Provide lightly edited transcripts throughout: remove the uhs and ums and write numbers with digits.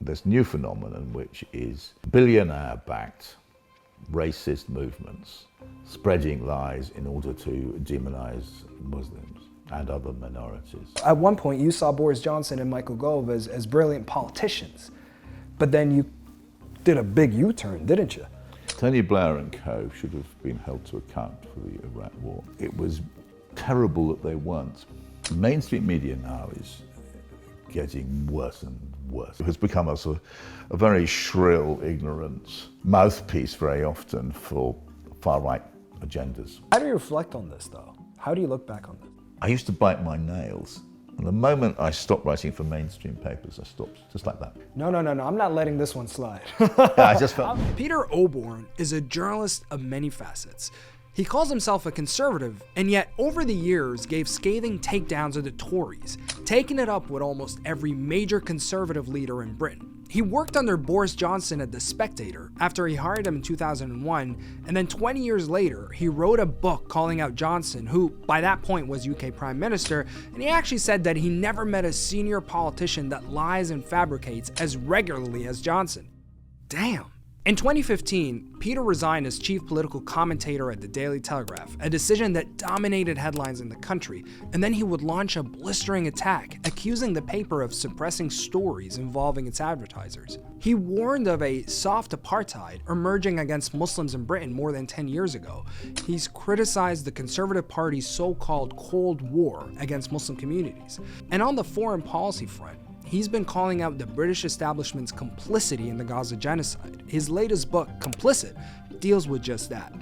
this new phenomenon, which is billionaire-backed racist movements spreading lies in order to demonize Muslims and other minorities. At one point, you saw Boris Johnson and Michael Gove as brilliant politicians, but then you did a big U-turn, didn't you? Tony Blair and co. should have been held to account for the Iraq war. It was terrible that they weren't. Mainstream media now is getting worse and worse. It has become a very shrill, ignorant mouthpiece very often for far-right agendas. How do you reflect on this, though? How do you look back on this? I used to bite my nails. And the moment I stopped writing for mainstream papers, I stopped, just like that. No, I'm not letting this one slide. Yeah, I just felt... Peter Oborne is a journalist of many facets. He calls himself a conservative, and yet over the years gave scathing takedowns of the Tories, taking it up with almost every major conservative leader in Britain. He worked under Boris Johnson at The Spectator after he hired him in 2001, and then 20 years later, he wrote a book calling out Johnson, who by that point was UK Prime Minister, and he actually said that he never met a senior politician that lies and fabricates as regularly as Johnson. Damn. In 2015, Peter resigned as chief political commentator at the Daily Telegraph, a decision that dominated headlines in the country, and then he would launch a blistering attack, accusing the paper of suppressing stories involving its advertisers. He warned of a soft apartheid emerging against Muslims in Britain more than 10 years ago. He's criticized the Conservative Party's so-called Cold War against Muslim communities. And on the foreign policy front, he's been calling out the British establishment's complicity in the Gaza genocide. His latest book, Complicit, deals with just that.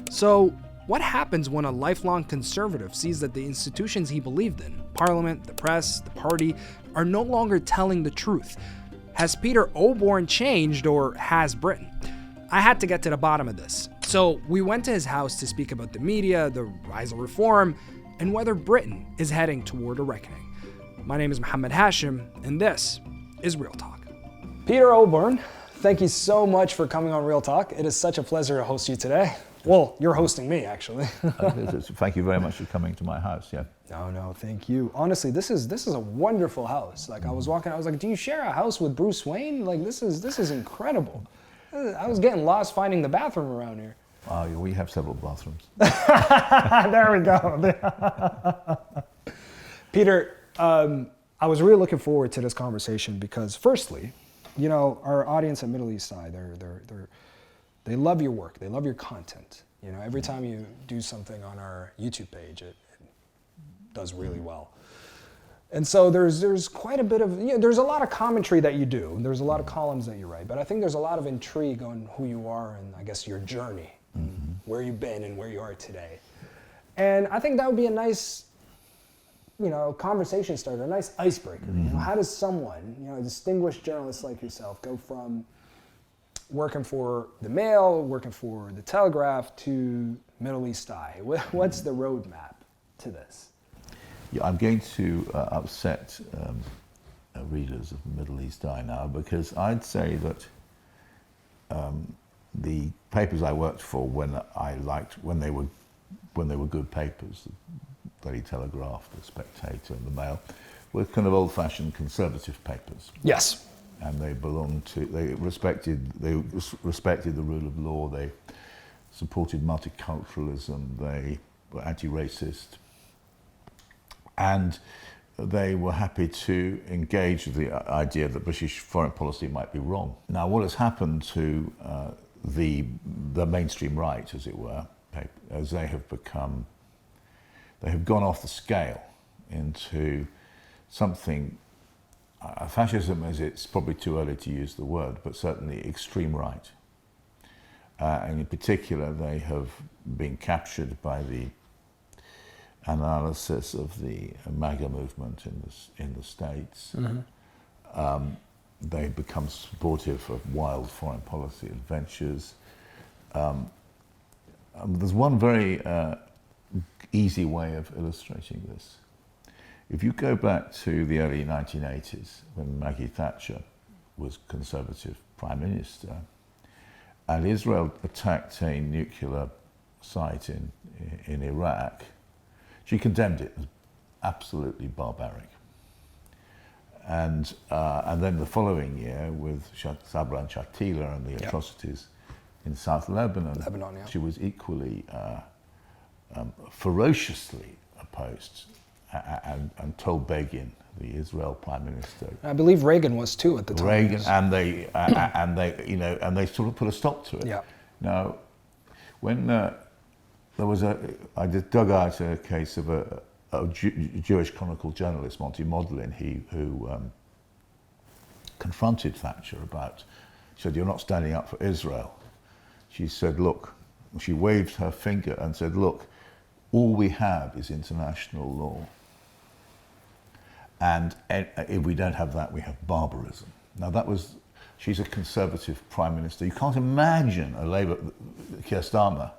So, what happens when a lifelong conservative sees that the institutions he believed in, Parliament, the press, the party, are no longer telling the truth? Has Peter Oborne changed, or has Britain? I had to get to the bottom of this. So, we went to his house to speak about the media, the rise of reform, and whether Britain is heading toward a reckoning. My name is Mohamed Hashem, and this is Real Talk. Peter Oborne, thank you so much for coming on Real Talk. It is such a pleasure to host you today. Well, you're hosting me, actually. Thank you very much for coming to my house, yeah. No, thank you. Honestly, this is a wonderful house. Like, I was walking, I was like, do you share a house with Bruce Wayne? Like, this is incredible. I was getting lost finding the bathroom around here. Oh, we have several bathrooms. There we go. Peter, I was really looking forward to this conversation because, firstly, you know, our audience at Middle East Side, they love your work, they love your content. You know, every time you do something on our YouTube page, it does really well. And so there's quite a bit of, you know, there's a lot of commentary that you do, there's a lot of columns that you write, but I think there's a lot of intrigue on who you are and I guess your journey, where you've been and where you are today. And I think that would be a nice, you know, conversation starter, a nice icebreaker. You know, how does someone, you know, a distinguished journalist like yourself, go from working for the Mail, working for the Telegraph, to Middle East Eye? What's the roadmap to this? Yeah, I'm going to upset readers of Middle East Eye now, because I'd say that the papers I worked for when they were good papers, Daily Telegraph, the Spectator, and the Mail, were kind of old-fashioned conservative papers. Yes. And they respected the rule of law. They supported multiculturalism. They were anti-racist, and they were happy to engage with the idea that British foreign policy might be wrong. Now, what has happened to the mainstream right, as it were, as they have gone off the scale into something, fascism, as it's probably too early to use the word, but certainly extreme right. And in particular, they have been captured by the analysis of the MAGA movement in the States. They've become supportive of wild foreign policy adventures. There's one very easy way of illustrating this. If you go back to the early 1980s, when Margaret Thatcher was Conservative Prime Minister, and Israel attacked a nuclear site in Iraq, she condemned it as absolutely barbaric. And then the following year with Sabra and Shatila and the atrocities in South Lebanon, she was equally ferociously opposed and told Begin, the Israel Prime Minister. I believe Reagan was too at the time. Reagan, yes. and they sort of put a stop to it. Yeah. Now, when there was I dug out a case of a Jewish Chronicle journalist, Monty Modlin, who confronted Thatcher about. She said, "You're not standing up for Israel." She said, "Look," she waved her finger and said, "Look, all we have is international law. And if we don't have that, we have barbarism." Now she's a conservative prime minister. You can't imagine a Labour, Keir Starmer,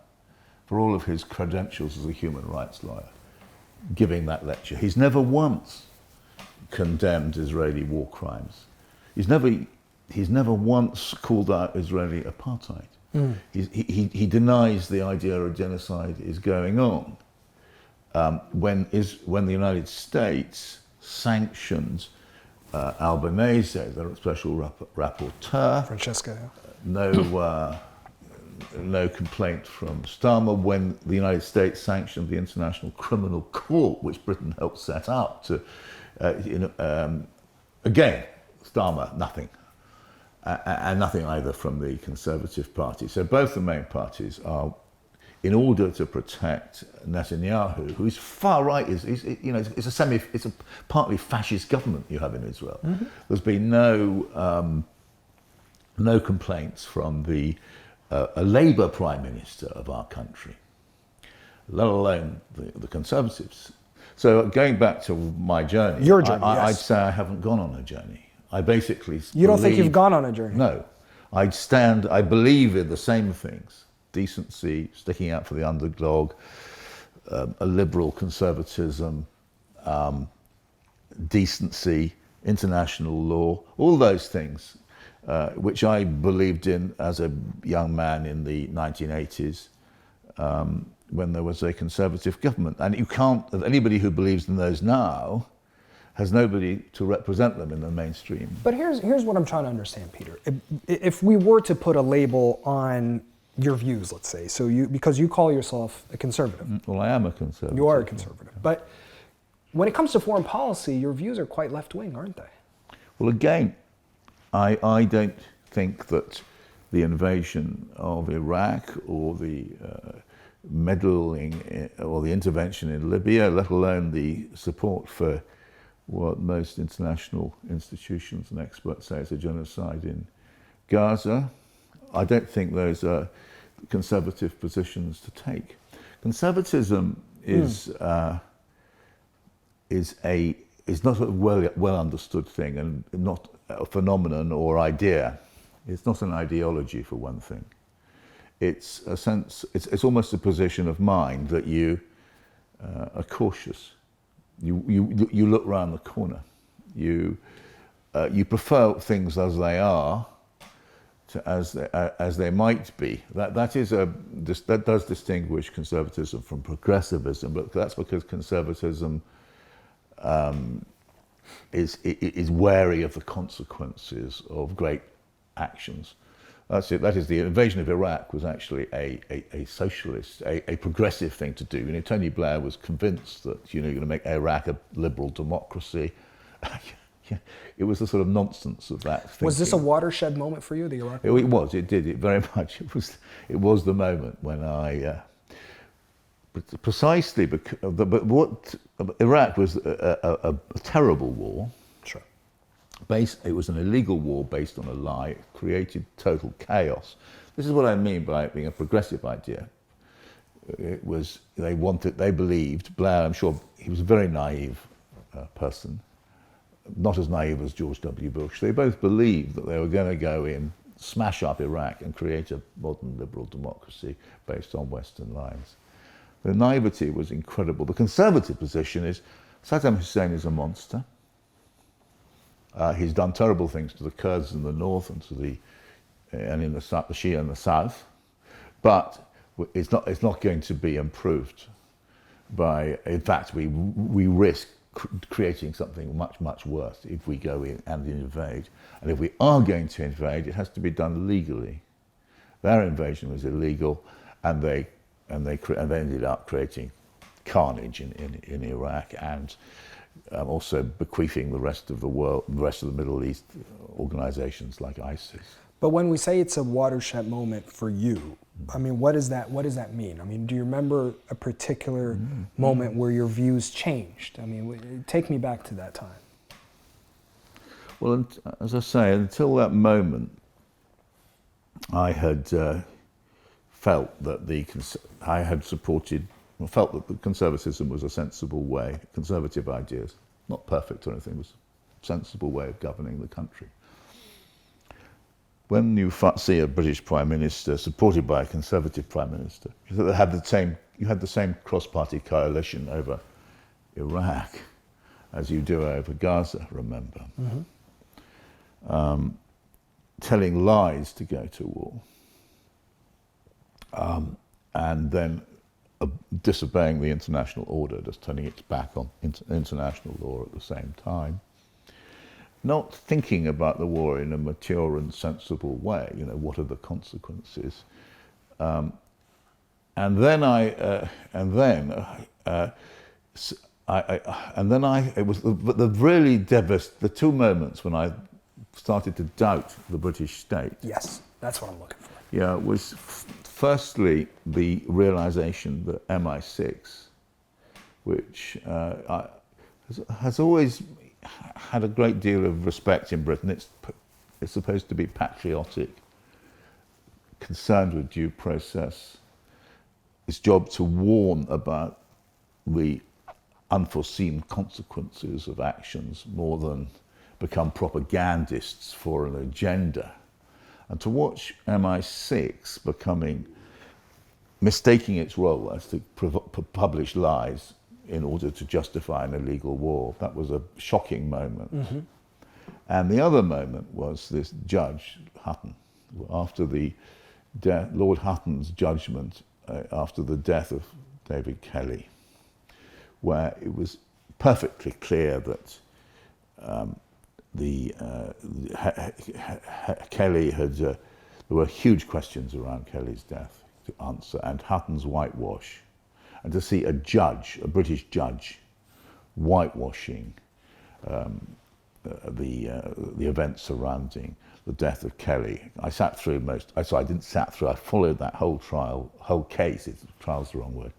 for all of his credentials as a human rights lawyer, giving that lecture. He's never once condemned Israeli war crimes. He's never once called out Israeli apartheid. He denies the idea of genocide is going on. When the United States sanctioned Albanese, the special rapporteur, Francesca, no complaint from Starmer. When the United States sanctioned the International Criminal Court, which Britain helped set up, again, Starmer, nothing. And nothing either from the Conservative Party. So both the main parties are, in order to protect Netanyahu, who's far right, it's a partly fascist government you have in Israel. Mm-hmm. There's been no complaints from a Labour Prime Minister of our country, let alone the Conservatives. So going back to my journey, your journey, I'd yes. say I haven't gone on a journey. I basically You don't think you've gone on a journey? No. I believe in the same things. Decency, sticking out for the underdog, a liberal conservatism, decency, international law, all those things, which I believed in as a young man in the 1980s, when there was a conservative government. And you can't, anybody who believes in those now has nobody to represent them in the mainstream. But here's what I'm trying to understand, Peter. If we were to put a label on your views, let's say, because you call yourself a conservative. Well, I am a conservative. You are a conservative. But when it comes to foreign policy, your views are quite left-wing, aren't they? Well, again, I don't think that the invasion of Iraq or the meddling or the intervention in Libya, let alone the support for what most international institutions and experts say is a genocide in Gaza, I don't think those are conservative positions to take. Conservatism is not a well understood thing and not a phenomenon or idea. It's not an ideology, for one thing. It's a sense. It's almost a position of mind that you are cautious. You look round the corner. You prefer things as they are to as they might be. That does distinguish conservatism from progressivism, but that's because conservatism is wary of the consequences of great actions. That's it. That is, the invasion of Iraq was actually a socialist, a progressive thing to do. You know, Tony Blair was convinced that you're going to make Iraq a liberal democracy. It was the sort of nonsense of that thinking. Was this a watershed moment for you, the Iraq war? It was. It did. It very much. It was the moment when I. Precisely because, but what Iraq was a terrible war. Sure. It was an illegal war based on a lie. It created total chaos. This is what I mean by it being a progressive idea. It was, they believed, Blair, I'm sure he was a very naive person, not as naive as George W. Bush. They both believed that they were going to go in, smash up Iraq and create a modern liberal democracy based on Western lines. The naivety was incredible. The conservative position is Saddam Hussein is a monster. He's done terrible things to the Kurds in the north and in the south, the Shia in the south, but it's not going to be improved by. In fact, we risk creating something much, much worse if we go in and invade. And if we are going to invade, it has to be done legally. Their invasion was illegal, and they ended up creating carnage in Iraq, and also bequeathing the rest of the world, the rest of the Middle East, organizations like ISIS. But when we say it's a watershed moment for you, I mean, what does that mean? I mean, do you remember a particular moment where your views changed? I mean, take me back to that time. Well, as I say, until that moment, I had felt that felt that the conservatism was a sensible way, conservative ideas, not perfect or anything, was a sensible way of governing the country. When you see a British Prime Minister supported by a Conservative Prime Minister, you had the same cross-party coalition over Iraq as you do over Gaza, remember. Telling lies to go to war, and then disobeying the international order, just turning its back on international law at the same time. Not thinking about the war in a mature and sensible way. You know, what are the consequences? The two moments when I started to doubt the British state. Yes, that's what I'm looking for. Yeah, was firstly the realization that MI6, which has always had a great deal of respect in Britain. It's supposed to be patriotic, concerned with due process. Its job to warn about the unforeseen consequences of actions more than become propagandists for an agenda. And to watch MI6 mistaking its role as to publish lies in order to justify an illegal war, that was a shocking moment. And the other moment was this judge, Hutton, after Lord Hutton's judgment after the death of David Kelly, where it was perfectly clear that Kelly there were huge questions around Kelly's death to answer, and Hutton's whitewash. And to see a British judge, whitewashing the events surrounding the death of Kelly. I followed that whole case, trial's the wrong word,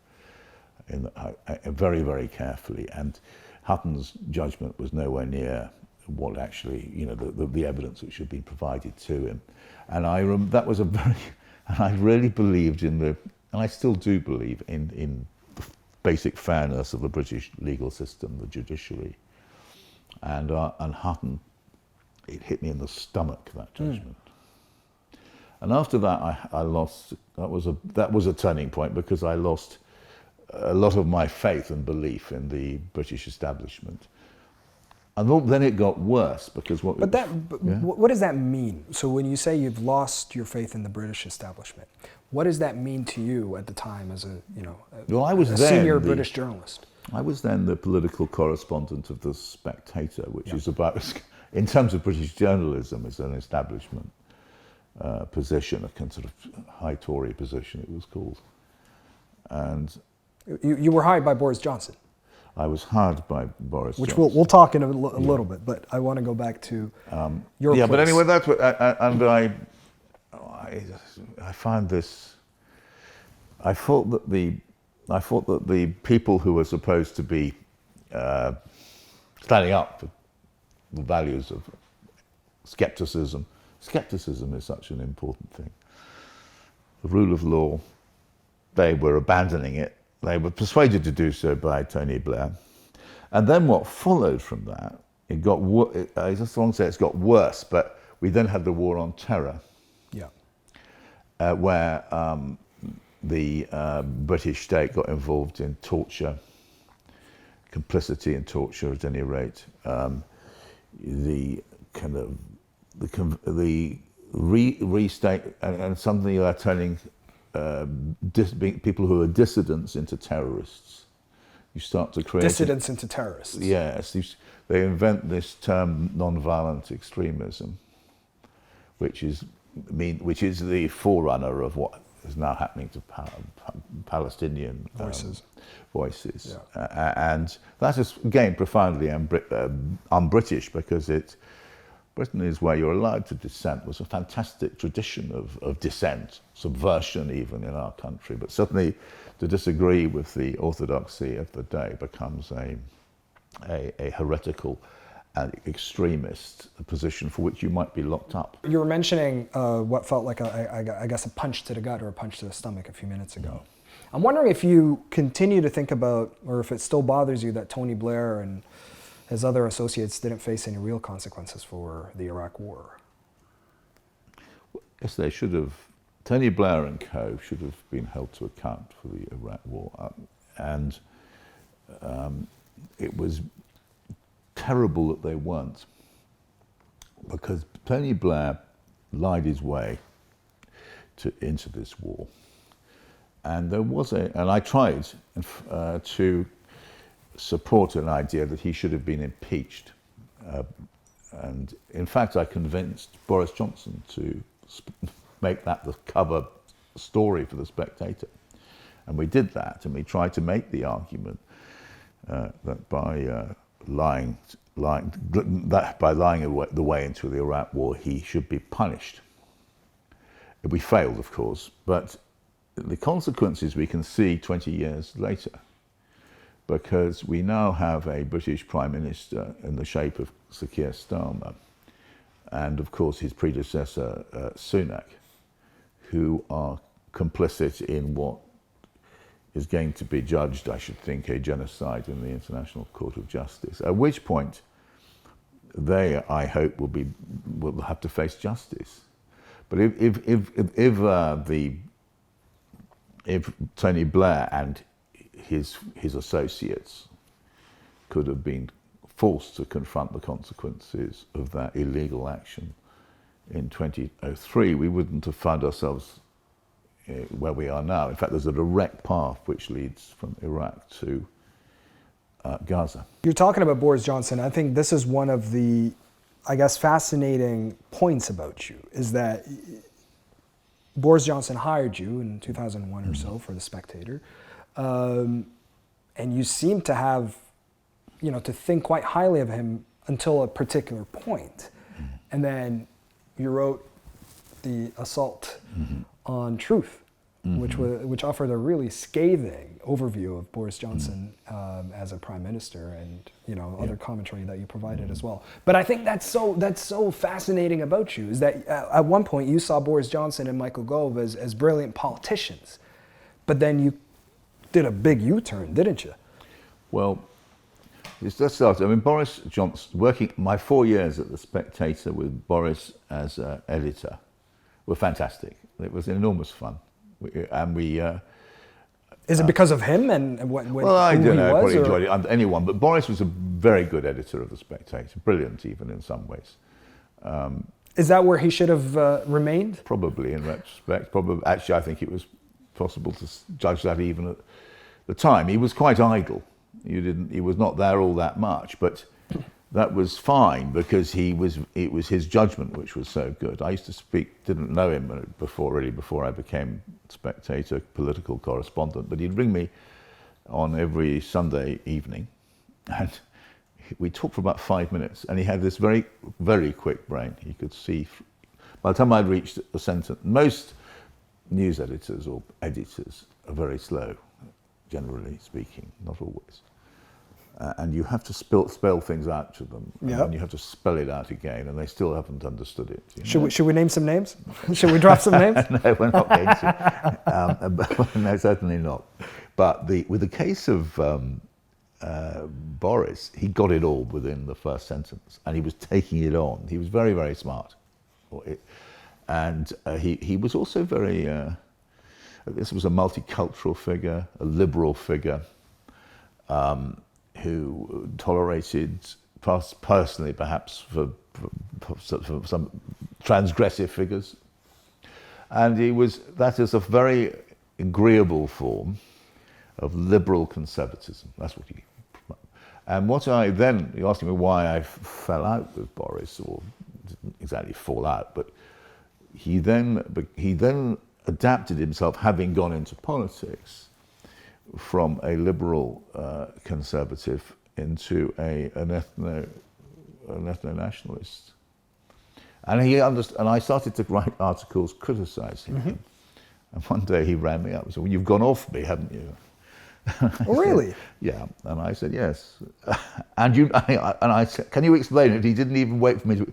very, very carefully. And Hutton's judgment was nowhere near what actually, the evidence which had been provided to him. And I really believed and I still do believe in the basic fairness of the British legal system, the judiciary. And Hutton, it hit me in the stomach, that judgment. And after that, I lost. That was a turning point, because I lost a lot of my faith and belief in the British establishment. And then it got worse, because what does that mean? So when you say you've lost your faith in the British establishment, what does that mean to you at the time as a senior British journalist? I was then the political correspondent of The Spectator, which is about, in terms of British journalism, is an establishment position, a kind of high Tory position it was called. And you were hired by Boris Johnson. I was hired by Boris Which Johnson. we'll talk in a little bit, but I want to go back to your place. But anyway, that's what, I found this. I thought that the people who were supposed to be standing up for the values of skepticism is such an important thing. The rule of law, they were abandoning it. They were persuaded to do so by Tony Blair. And then what followed from that, it got worse, but we then had the war on terror. Where the British state got involved in torture, complicity in torture at any rate. Restate, and suddenly you are turning people who are dissidents into terrorists, you start to create dissidents into terrorists. Yes, they invent this term non-violent extremism, which is the forerunner of what is now happening to Palestinian voices. Yeah. And that is, again, profoundly un-British, because Britain is where you're allowed to dissent. There's a fantastic tradition of dissent, subversion even in our country, but certainly to disagree with the orthodoxy of the day becomes a heretical and extremist position for which you might be locked up. You were mentioning what felt like, I guess, a punch to the gut or a punch to the stomach a few minutes ago. I'm wondering if you continue to think about, or if it still bothers you, that Tony Blair and his other associates didn't face any real consequences for the Iraq War. Yes, they should have. Tony Blair and co. should have been held to account for the Iraq War. And it was terrible that they weren't, because Tony Blair lied his way into this war. And there was and I tried to support an idea that he should have been impeached. And in fact, I convinced Boris Johnson to make that the cover story for The Spectator. And we did that, and we tried to make the argument that by lying the way into the Iraq War, he should be punished. We failed, of course, but the consequences we can see 20 years later, because we now have a British Prime Minister in the shape of Sir Keir Starmer, and of course his predecessor Sunak, who are complicit in what is going to be judged, I should think, a genocide in the International Court of Justice. At which point, they, I hope, will have to face justice. But if Tony Blair and his associates could have been forced to confront the consequences of that illegal action in 2003, we wouldn't have found ourselves where we are now. In fact, there's a direct path which leads from Iraq to Gaza. You're talking about Boris Johnson. I think this is one of the, I guess, fascinating points about you, is that Boris Johnson hired you in 2001 or so for The Spectator. And you seem to have, to think quite highly of him until a particular point. And then you wrote The Assault on Truth, which offered a really scathing overview of Boris Johnson as a prime minister, and other commentary that you provided as well. But I think that's so fascinating about you, is that at one point you saw Boris Johnson and Michael Gove as brilliant politicians, but then you did a big U-turn, didn't you? Well, let's start. I mean, Boris Johnson, working my 4 years at The Spectator with Boris as editor, were fantastic. It was enormous fun. Is it because of him and what? Well, I don't know. I probably enjoyed it. Anyone, but Boris was a very good editor of The Spectator, brilliant even in some ways. Is that where he should have remained? Probably, in retrospect. Probably. Actually, I think it was possible to judge that even at the time. He was quite idle. He was not there all that much, but that was fine, because it was his judgment which was so good. I used to didn't know him before I became Spectator political correspondent, but he'd ring me on every Sunday evening, and we talked for about 5 minutes, and he had this very, very quick brain. He could see, by the time I'd reached a sentence, most news editors or editors are very slow, generally speaking, not always. And you have to spell things out to them, and you have to spell it out again, and they still haven't understood it. Should we name some names? Should we drop some names? No, we're not going to. No, certainly not. But with the case of Boris, he got it all within the first sentence, and he was taking it on. He was very, very smart. And he was also very, this was a multicultural figure, a liberal figure, who tolerated, personally perhaps, for some transgressive figures. And that is a very agreeable form. of liberal conservatism. That's what he. And what I then, you're asking me why I fell out with Boris, or didn't exactly fall out, but he then adapted himself, having gone into politics, from a liberal conservative into an ethno-nationalist. And I started to write articles criticizing him. And one day he rang me up and said, "Well, you've gone off me, haven't you?" Oh, really? Said, yeah. And I said, "Yes." And I said, "Can you explain it?" He didn't even wait for me to.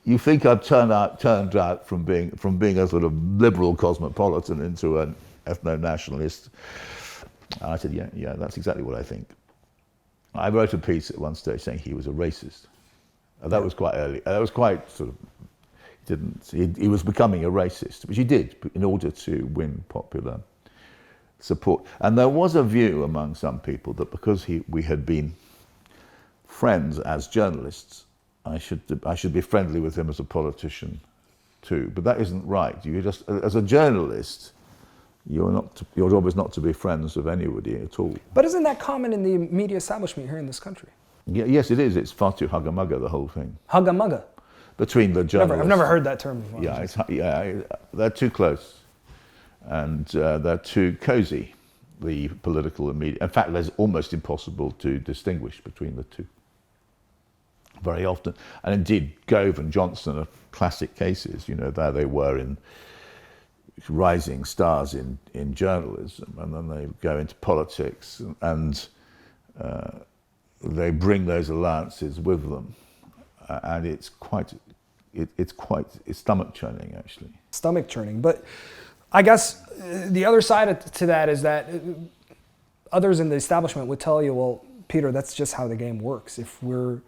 You think I've turned out from being a sort of liberal cosmopolitan into an ethno-nationalist? And I said, yeah, that's exactly what I think. I wrote a piece at one stage saying he was a racist. That was quite early. That was quite sort of. He was becoming a racist, which he did in order to win popular support. And there was a view among some people that because we had been friends as journalists, I should be friendly with him as a politician too. But that isn't right. You just, as a journalist, your job is not to be friends with anybody at all. But isn't that common in the media establishment here in this country? Yeah, yes, it is. It's far too hugga-mugga, the whole thing. Hugga-mugga? Between the journalists. I've never heard that term before. Yeah, they're too close. And they're too cozy, the political and media. In fact, it's almost impossible to distinguish between the two. Very often. And indeed, Gove and Johnson are classic cases. There they were in rising stars in journalism, and then they go into politics, and they bring those alliances with them, and it's stomach churning, actually. Stomach churning, but I guess the other side to that is that others in the establishment would tell you, well, Peter, that's just how the game works. If we're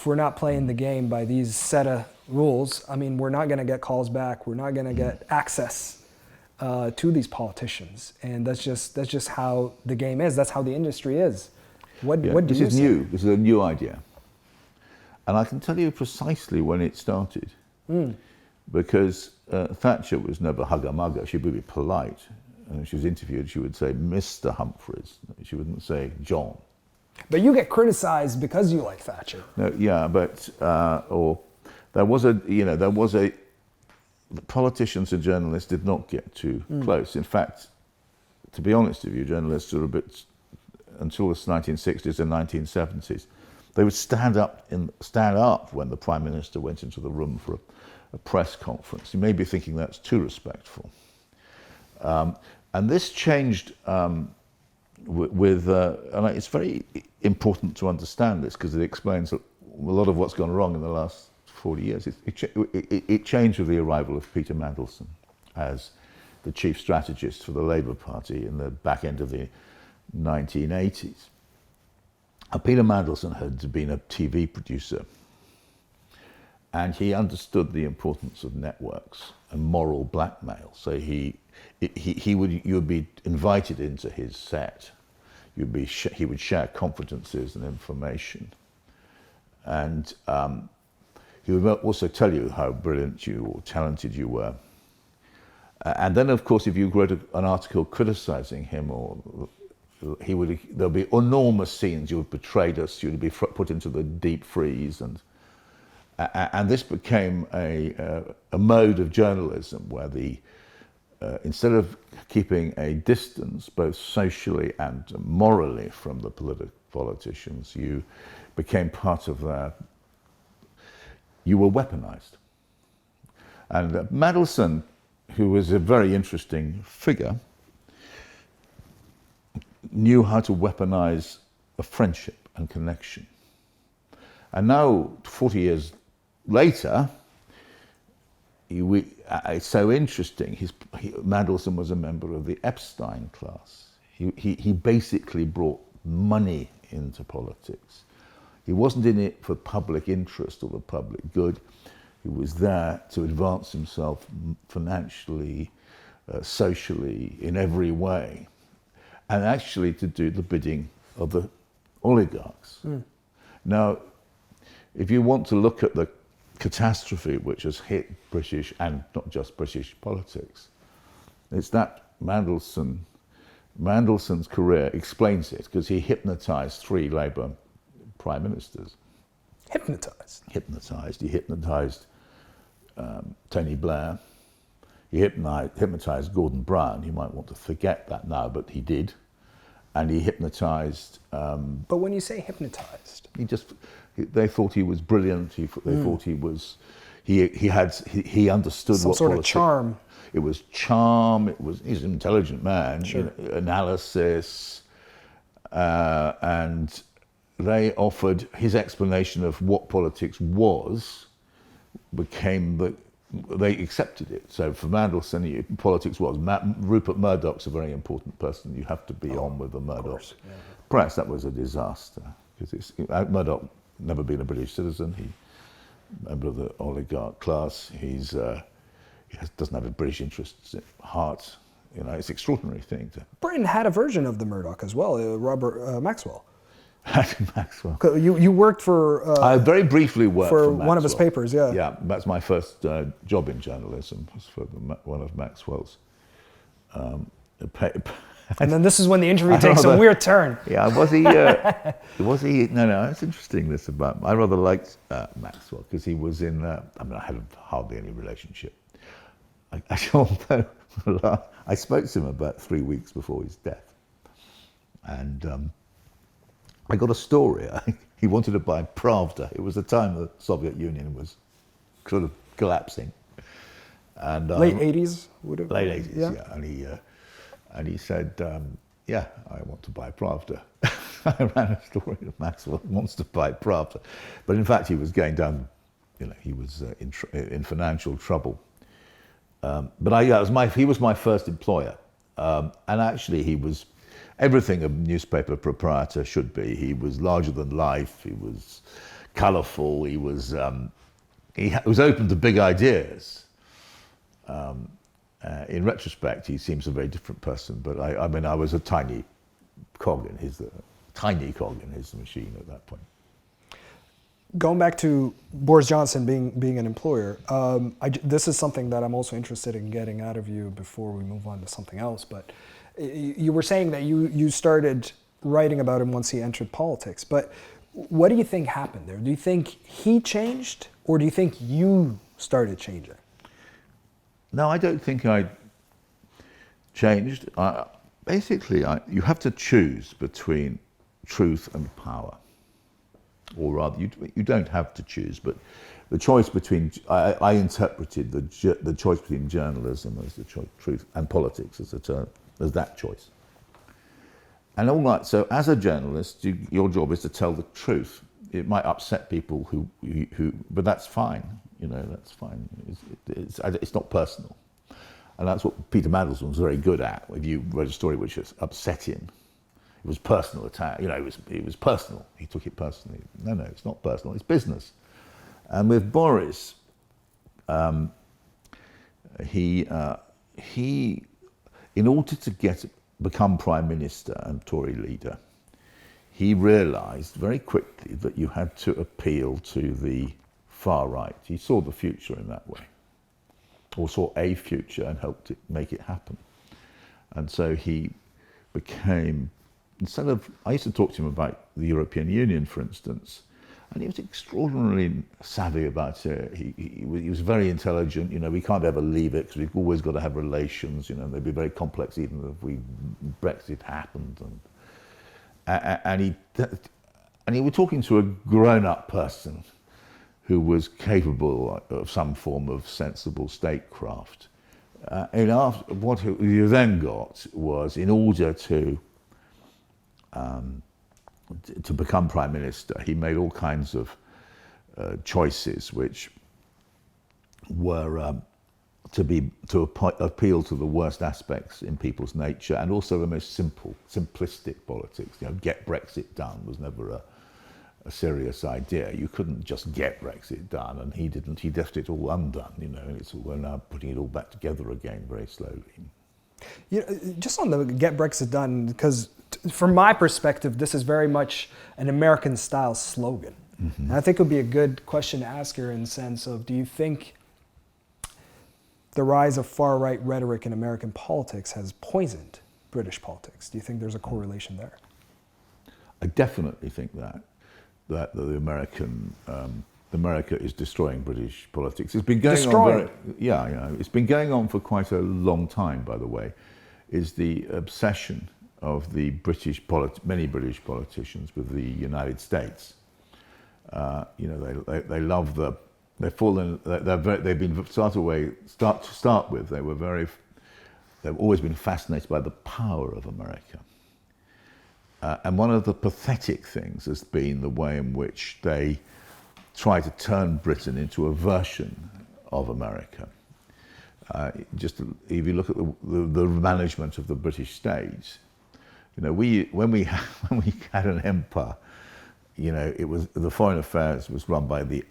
not playing the game by these set of rules, I mean, we're not going to get calls back. We're not going to get access to these politicians, and that's just how the game is. That's how the industry is. What do you say? This is new. This is a new idea, and I can tell you precisely when it started, because Thatcher was never hugga-mugga. She would be polite, and when she was interviewed, she would say "Mr. Humphreys." She wouldn't say "John." But you get criticized because you like Thatcher. No, yeah, but there was a. The politicians and journalists did not get too close. In fact, to be honest with you, journalists were a bit, until the 1960s and 1970s, they would stand up when the Prime Minister went into the room for a press conference. You may be thinking that's too respectful. And this changed and it's very important to understand this because it explains a lot of what's gone wrong in the last 40 years. It changed with the arrival of Peter Mandelson as the chief strategist for the Labour Party in the back end of the 1980s. Peter Mandelson had been a TV producer, and he understood the importance of networks and moral blackmail. So you would be invited into his set. He would share confidences and information, and he would also tell you how brilliant or talented you were. And then, of course, if you wrote an article criticizing him, there'll be enormous scenes. You would betrayed us. You would be put into the deep freeze, and this became a mode of journalism where instead of keeping a distance, both socially and morally, from the politicians, you became part of their. You were weaponized. And Mandelson, who was a very interesting figure, knew how to weaponize a friendship and connection. And now, 40 years later, it's so interesting. Mandelson was a member of the Epstein class. He basically brought money into politics. He wasn't in it for public interest or the public good. He was there to advance himself financially, socially, in every way, and actually to do the bidding of the oligarchs. Now, if you want to look at the catastrophe which has hit British, and not just British, politics, it's that Mandelson Mandelson's career explains it because he hypnotized 3 Labour prime ministers. Hypnotized? Hypnotized. He hypnotized Tony Blair. He hypnotized Gordon Brown. You might want to forget that now, but he did. And he hypnotized... but when you say hypnotized... They thought he was brilliant. They thought he was... He understood some what sort politics... of charm. It was charm. He's an intelligent man. Sure. Analysis, and they offered his explanation of what politics was. They accepted it. So for Mandelson, politics was Rupert Murdoch's a very important person. You have to be on with the Murdochs. Yeah. Perhaps that was a disaster because Murdoch never been a British citizen. He member of the oligarch class. He doesn't have a British interest at heart. It's an extraordinary thing. Britain had a version of the Murdoch as well, Robert Maxwell. Maxwell. You worked for... I very briefly worked for one of his papers, yeah. Yeah, that's my first job in journalism, was for one of Maxwell's papers. And then this is when the interview takes a weird turn. Yeah, was he? No, it's interesting this about... I rather liked Maxwell because he was in... I had hardly any relationship. I spoke to him about 3 weeks before his death. And I got a story. He wanted to buy Pravda. It was the time the Soviet Union was sort of collapsing. And late 80s? Would it? Late 80s, yeah. And he said, I want to buy Pravda. I ran a story of Maxwell wants to buy Pravda. But in fact, he was going down, he was in financial trouble. But he was my first employer. And actually, he was everything a newspaper proprietor should be. He was larger than life. He was colourful. He was open to big ideas. In retrospect, he seems a very different person. But I was a tiny cog in his machine at that point. Going back to Boris Johnson being an employer, this is something that I'm also interested in getting out of you before we move on to something else. But you were saying that you started writing about him once he entered politics. But what do you think happened there? Do you think he changed, or do you think you started changing? No, I don't think I changed. You have to choose between truth and power. Or rather, you don't have to choose, but the choice between... I interpreted the choice between journalism as the choice, truth, and politics as that choice. And all right, so as a journalist, your job is to tell the truth. It might upset people but that's fine. That's fine. It's not personal. And that's what Peter Mandelson was very good at. If you read a story which upset him, it was personal attack. It was personal. He took it personally. No, it's not personal. It's business. And with Boris, he, in order to become prime minister and Tory leader, he realised very quickly that you had to appeal to the far right. He saw the future in that way, or saw a future and helped make it happen. And so he became... I used to talk to him about the European Union, for instance, and he was extraordinarily savvy about it. He was very intelligent. We can't ever leave it because we've always got to have relations. They'd be very complex even if Brexit happened. And he was talking to a grown-up person who was capable of some form of sensible statecraft. What you then got was, in order to become prime minister, he made all kinds of choices which were to appeal to the worst aspects in people's nature, and also the most simplistic politics. Get Brexit done was never a serious idea. You couldn't just get Brexit done, and he didn't. He left it all undone. We're now putting it all back together again very slowly. Just on the get Brexit done, because from my perspective, this is very much an American-style slogan. Mm-hmm. And I think it would be a good question to ask here in the sense of, do you think the rise of far-right rhetoric in American politics has poisoned British politics? Do you think there's a correlation there? I definitely think that the America is destroying British politics. It's been going on it's been going on for quite a long time, by the way. Is the obsession of the many British politicians with the United States. They love they've been to start with. They've always been fascinated by the power of America. And one of the pathetic things has been the way in which they try to turn Britain into a version of America. If you look at the management of the British stage, when we had an empire, it was the foreign affairs was run by the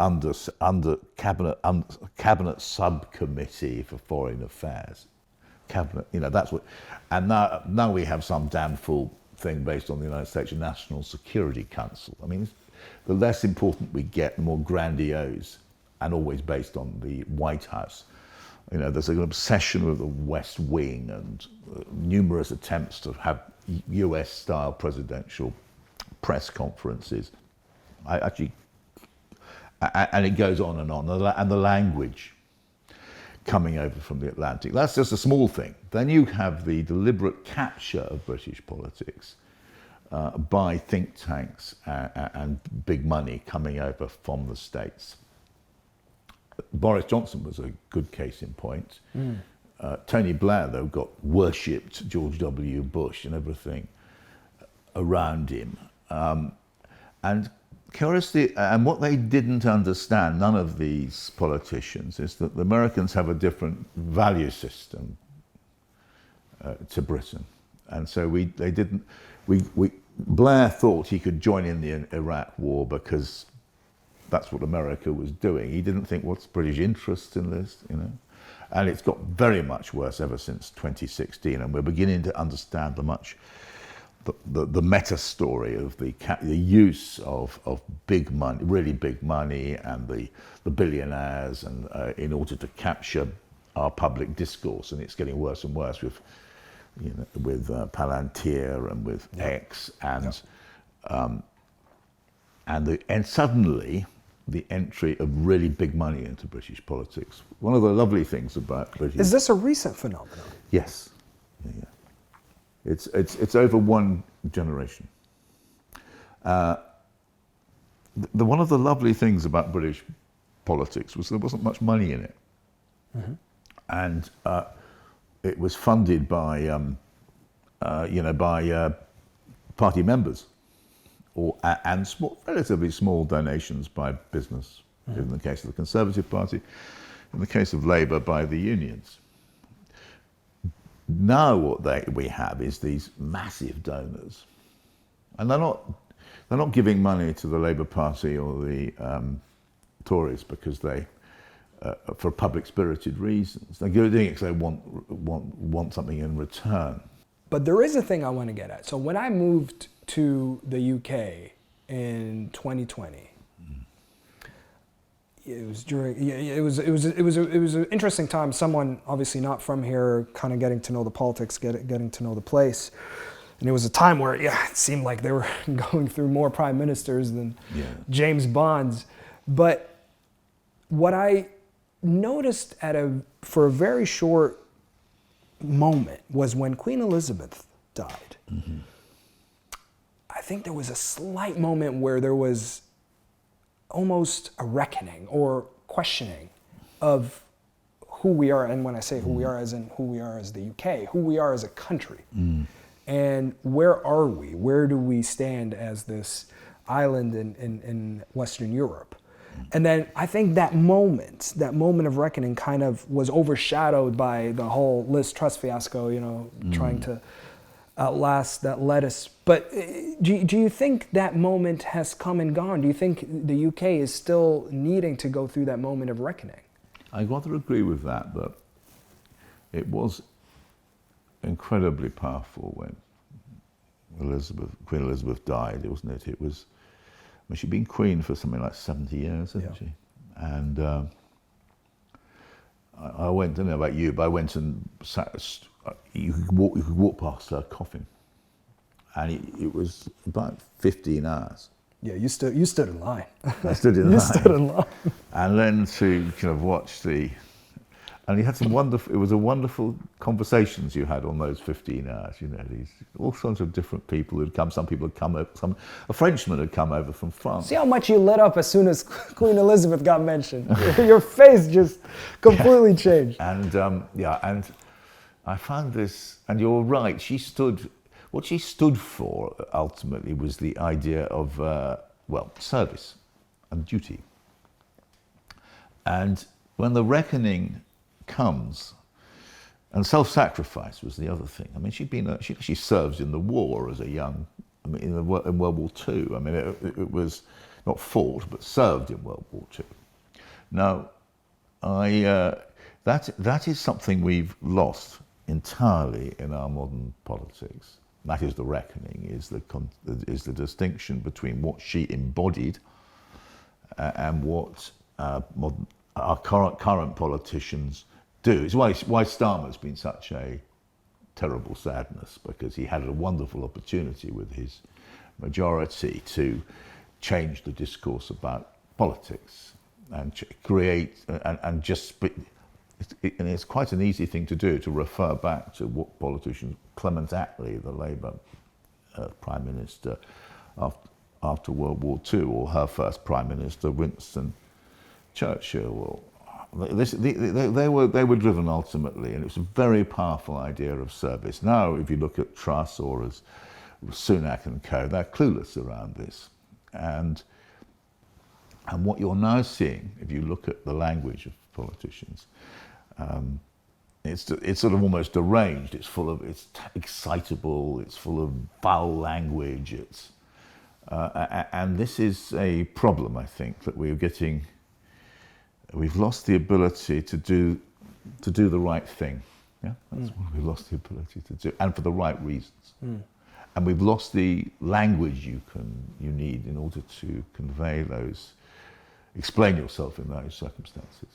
cabinet subcommittee for foreign affairs. Cabinet, that's what. And now we have some damn fool thing based on the United States National Security Council. I mean, the less important we get, the more grandiose, and always based on the White House. There's an obsession with the West Wing and numerous attempts to have US-style presidential press conferences. And it goes on, and the language coming over from the Atlantic. That's just a small thing. Then you have the deliberate capture of British politics by think tanks and big money coming over from the States. Boris Johnson was a good case in point. Tony Blair, though, worshipped George W. Bush and everything around him. And curiously, and what they didn't understand, none of these politicians, is that the Americans have a different value system to Britain. And so Blair thought he could join in the Iraq war because that's what America was doing. He didn't think, what's British interest in this, And it's got very much worse ever since 2016, and we're beginning to understand the meta story of the use of big money, really big money, and the billionaires, and in order to capture our public discourse, and it's getting worse and worse with Palantir and with X, and suddenly the entry of really big money into British politics. One of the lovely things about British... Is this a recent phenomenon? Yes. Yeah. It's over one generation. One of the lovely things about British politics was there wasn't much money in it. Mm-hmm. And it was funded by party members, and relatively small donations by business. Mm-hmm. In the case of the Conservative Party, in the case of Labour, by the unions. Now what we have is these massive donors, and they're not giving money to the Labour Party or the Tories because they for public-spirited reasons. They're doing it because they want something in return. But there is a thing I want to get at. So when I moved to the UK in 2020, it was an interesting time. Someone obviously not from here, kind of getting to know the politics, getting to know the place, and it was a time where it seemed like they were going through more prime ministers than James Bonds. But what I noticed for a very short moment was when Queen Elizabeth died. Mm-hmm. I think there was a slight moment where there was almost a reckoning or questioning of who we are, and when I say who we are, as in who we are as the UK, who we are as a country, and where are we? Where do we stand as this island in Western Europe? And then I think that moment of reckoning kind of was overshadowed by the whole Liz Truss fiasco, trying to outlast that lettuce. But do you think that moment has come and gone? Do you think the UK is still needing to go through that moment of reckoning? I rather agree with that it was incredibly powerful when Queen Elizabeth died, wasn't it? It was, she'd been queen for something like 70 years, hasn't she? And I don't know about you, but I went and you could walk past her coughing, and it was about 15 hours. Yeah, you stood in line. I stood in line. You stood in line. And then to kind of watch and you had some wonderful conversations you had on those 15 hours, you know, all sorts of different people who'd come. Some people had come over, a Frenchman had come over from France. See how much you lit up as soon as Queen Elizabeth got mentioned. Your face just completely changed. And and I found this, and you're right, what she stood for ultimately was the idea of, service and duty. And when the reckoning comes, and self-sacrifice was the other thing. I mean, she served in the war as a young, in World War II. I mean, it was not fought, but served in World War II. Now, that is something we've lost entirely in our modern politics. That is the reckoning, is the distinction between what she embodied and what our current politicians do. It's why Starmer's been such a terrible sadness, because he had a wonderful opportunity with his majority to change the discourse about politics and create and just. And it's quite an easy thing to do, to refer back to what politicians, Clement Attlee, the Labour Prime Minister after World War II, or her first Prime Minister, Winston Churchill. They were driven ultimately, and it was a very powerful idea of service. Now, if you look at Truss or as Sunak and co, they're clueless around this. And what you're now seeing, if you look at the language of politicians, it's sort of almost deranged. It's excitable. It's full of foul language. And this is a problem, I think, that we've lost the ability to do the right thing. Yeah, that's what we've lost the ability to do, and for the right reasons. And we've lost the language you need in order to convey explain yourself in those circumstances.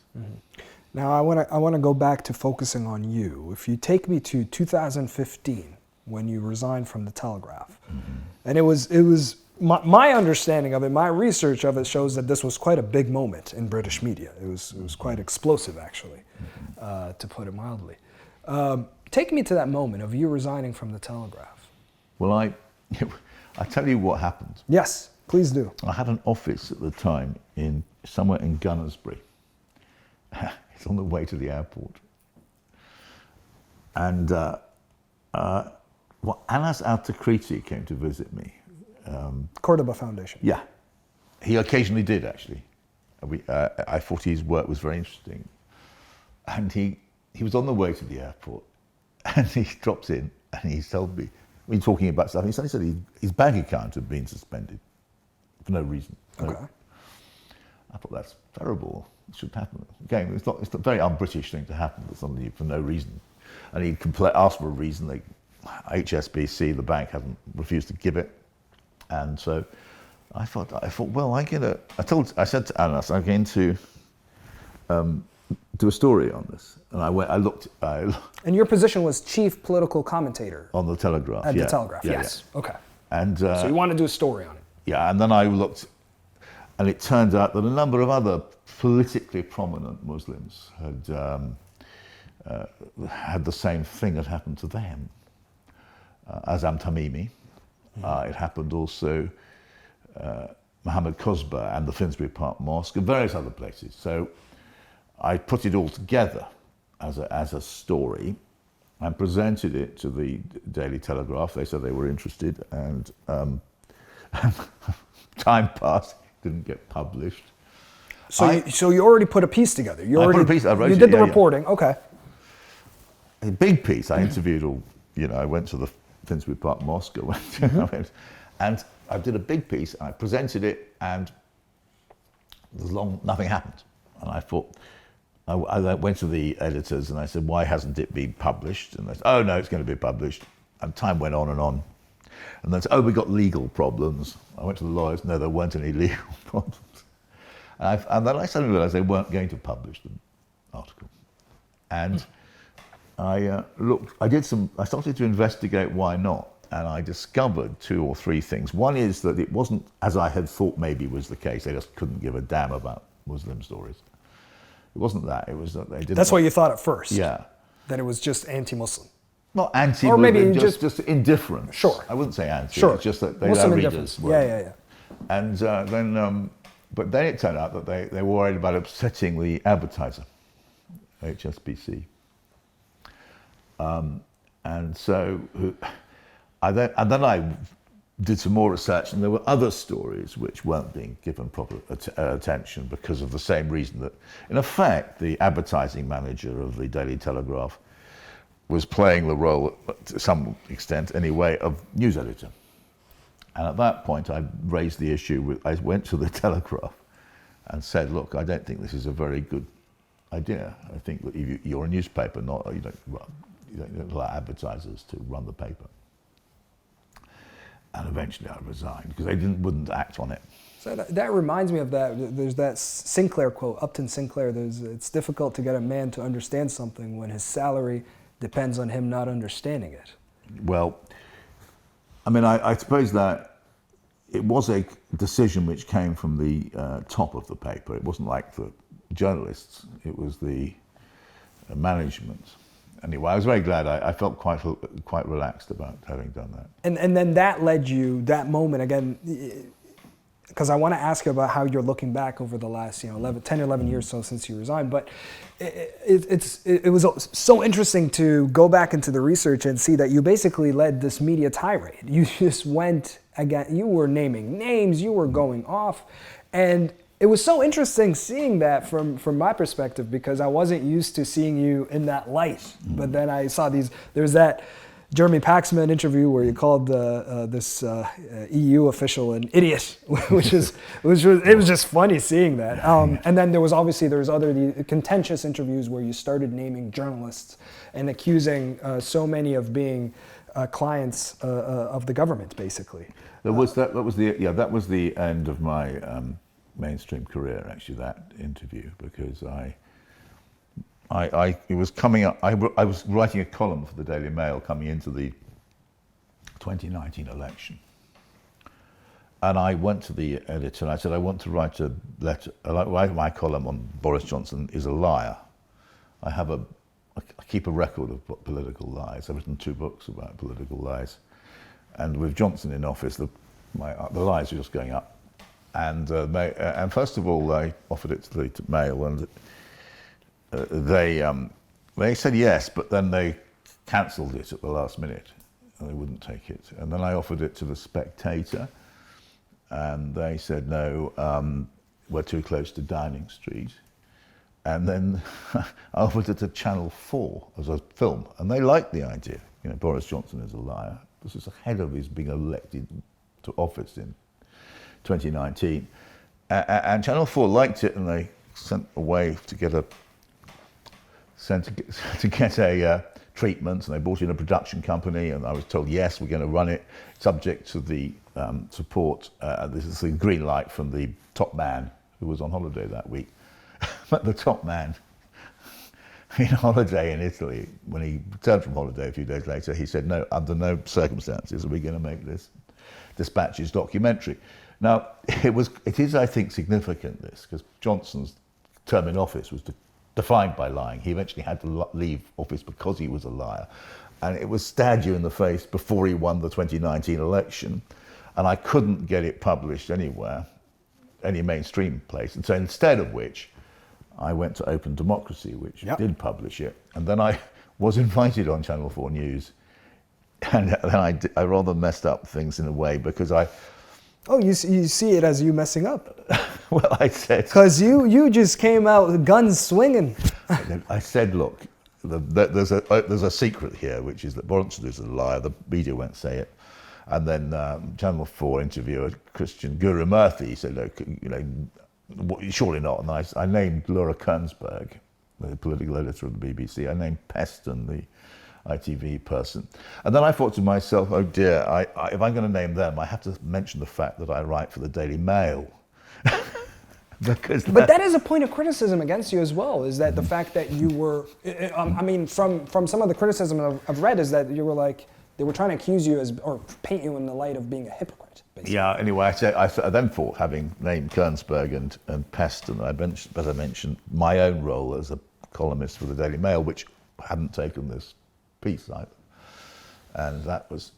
Now, I want to go back to focusing on you. If you take me to 2015, when you resigned from the Telegraph, and it was my understanding of it, my research of it shows that this was quite a big moment in British media. It was quite explosive, actually, to put it mildly. Take me to that moment of you resigning from the Telegraph. Well, I tell you what happened. Yes, please do. I had an office at the time somewhere in Gunnersbury. It's on the way to the airport. And Anas Al-Takriti came to visit me. Cordoba Foundation. Yeah. He occasionally did, actually. I thought his work was very interesting. And he was on the way to the airport, and he dropped in, and he told me, we were talking about stuff, and he suddenly said his bank account had been suspended for no reason. Okay. I thought, that's terrible. It should happen. Again, it's a very un-British thing to happen to somebody for no reason. And he asked for a reason. HSBC, the bank, hadn't refused to give it. And so I thought, well, I said to Anas, I'm going to do a story on this. And I looked. And your position was chief political commentator on the Telegraph. At the Telegraph, yes. Yeah. Okay. And so you want to do a story on it? Yeah, and then I looked, and it turned out that a number of other politically prominent Muslims had the same thing that happened to them. Azam Tamimi. It happened also Mohammed Kosba and the Finsbury Park Mosque and various other places. So I put it all together as a story and presented it to the Daily Telegraph. They said they were interested, and time passed, didn't get published. So you already put a piece together. I put a piece. I wrote you it, did the reporting. Okay. A big piece. I interviewed all. I went to the Finsbury Park Mosque. And I did a big piece. And I presented it, and nothing happened. And I thought, I went to the editors and I said, why hasn't it been published? And they said, oh no, it's going to be published. And time went on and on. And they said, oh, we got legal problems. I went to the lawyers. No, there weren't any legal problems. And then I suddenly realized they weren't going to publish the article. And I started to investigate why not, and I discovered 2 or 3 things. One is that it wasn't, as I had thought maybe was the case, they just couldn't give a damn about Muslim stories. It wasn't that, it was that they didn't... That's what you thought at first? Yeah. That it was just anti-Muslim? Not anti, or maybe just indifferent. Sure. I wouldn't say anti. Sure. It's just that Muslim their indifference. readers were. Yeah. And but then it turned out that they were worried about upsetting the advertiser, HSBC. And so, and then I did some more research, and there were other stories which weren't being given proper attention because of the same reason that, in effect, the advertising manager of the Daily Telegraph was playing the role, to some extent anyway, of news editor. And at that point, I raised the issue. I went to the Telegraph and said, "Look, I don't think this is a very good idea. I think that you're a newspaper, you don't allow advertisers to run the paper." And eventually, I resigned because they wouldn't act on it. So that reminds me of that. There's that Sinclair quote, Upton Sinclair. It's difficult to get a man to understand something when his salary depends on him not understanding it. Well, I mean, I suppose that it was a decision which came from the top of the paper. It wasn't like the journalists, it was the management. Anyway, I was very glad. I felt quite relaxed about having done that. And then that led you, that moment, again, because I want to ask you about how you're looking back over the last 10 or 11 years so since you resigned, but it was so interesting to go back into the research and see that you basically led this media tirade. You just went, again, you were naming names, you were going off, and it was so interesting seeing that from my perspective, because I wasn't used to seeing you in that light. But then I saw there's that Jeremy Paxman interview where you called this EU official an idiot, which was just funny seeing that. And then there was other contentious interviews where you started naming journalists and accusing so many of being clients of the government, basically. That was the end of my mainstream career, actually, that interview, because it was coming up. I was writing a column for the Daily Mail coming into the 2019 election, and I went to the editor and I said, "I want to write a letter. My column on Boris Johnson is a liar. I keep a record of political lies. I've written 2 books about political lies, and with Johnson in office, the lies are just going up." And first of all, I offered it to the Mail, and they said yes, but then they cancelled it at the last minute, and they wouldn't take it. And then I offered it to the Spectator, and they said no, we're too close to Downing Street. And then I offered it to Channel 4 as a film, and they liked the idea. Boris Johnson is a liar. This is ahead of his being elected to office in 2019, and Channel 4 liked it, and they sent away to get a treatment, and they brought in a production company, and I was told, yes, we're going to run it, subject to the support. This is the green light from the top man who was on holiday that week. But the top man, in holiday in Italy, when he returned from holiday a few days later, he said, no, under no circumstances are we going to make this Dispatches documentary. Now, it is, I think, significant, this, because Johnson's term in office was defined by lying. He eventually had to leave office because he was a liar. And it was stabbed you in the face before he won the 2019 election. And I couldn't get it published anywhere, any mainstream place. And so instead of which, I went to Open Democracy, which did publish it. And then I was invited on Channel 4 News. And then I rather messed up things in a way, because Oh, you see it as you messing up? Well, I said... Because you just came out guns swinging. I said, look, there's a secret here, which is that Boris is a liar. The media won't say it. And then Channel 4 interviewer Christian Guru Murthy said, look, surely not. And I named Laura Kernsberg, the political editor of the BBC. I named Peston, the ITV person. And then I thought to myself, oh dear, if I'm going to name them, I have to mention the fact that I write for the Daily Mail. because But that is a point of criticism against you as well, is that the fact that you were, from some of the criticism I've read is that you were like, they were trying to accuse you as, or paint you in the light of being a hypocrite, basically. Yeah, anyway, I then thought, having named Kearnsberg and Peston, as I mentioned, my own role as a columnist for the Daily Mail, which hadn't taken this piece either. And that was,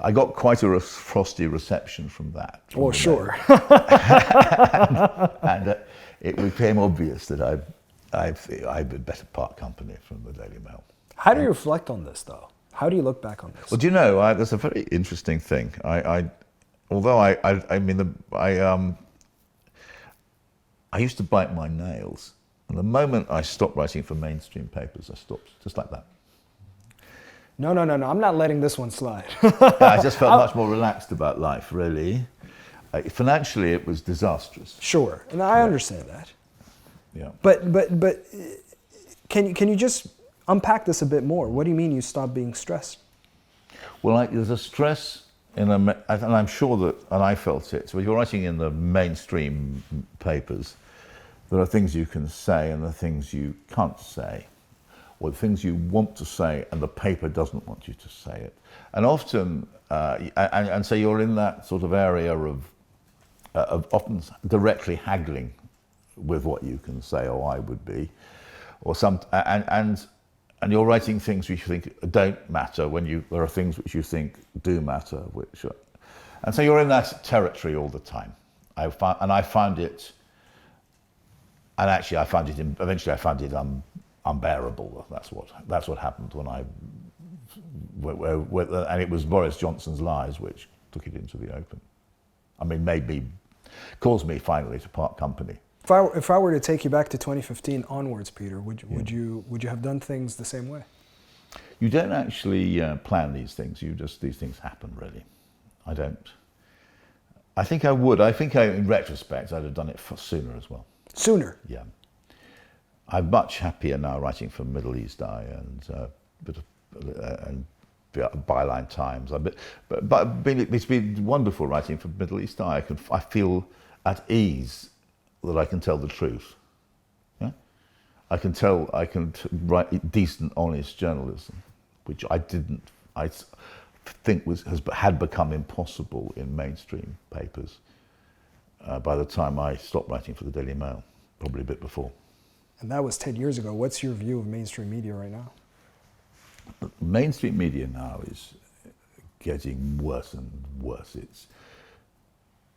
I got quite a frosty reception from that. Oh, sure. and it became obvious that I'd better part company from the Daily Mail. How do you reflect on this, though? How do you look back on this? Well, do you know, there's a very interesting thing. I used to bite my nails. And the moment I stopped writing for mainstream papers, I stopped, just like that. No, I'm not letting this one slide. I just felt much more relaxed about life, really. Financially, it was disastrous. Sure, and I understand that. Yeah. But can you just unpack this a bit more? What do you mean you stopped being stressed? Well, there's a stress, and I'm sure that, and I felt it, so if you're writing in the mainstream papers, there are things you can say and there are things you can't say, or the things you want to say and the paper doesn't want you to say it. And often, and so you're in that sort of area of often directly haggling with what you can say, or I would be, or and you're writing things which you think don't matter when there are things which you think do matter, and so you're in that territory all the time. I found it. And actually, eventually I found it unbearable. That's what happened and it was Boris Johnson's lies which took it into the open. I mean, caused me finally to part company. If I were to take you back to 2015 onwards, Peter, would you have done things the same way? You don't actually plan these things. These things happen, really. I don't. I think I would. I think in retrospect, I'd have done it sooner as well. Sooner? Yeah. I'm much happier now writing for Middle East Eye and Byline Times. But it's been wonderful writing for Middle East Eye. I feel at ease that I can tell the truth. Yeah? I can write decent, honest journalism, which I think had become impossible in mainstream papers by the time I stopped writing for the Daily Mail, probably a bit before. And that was 10 years ago. What's your view of mainstream media right now? Mainstream media now is getting worse and worse. It's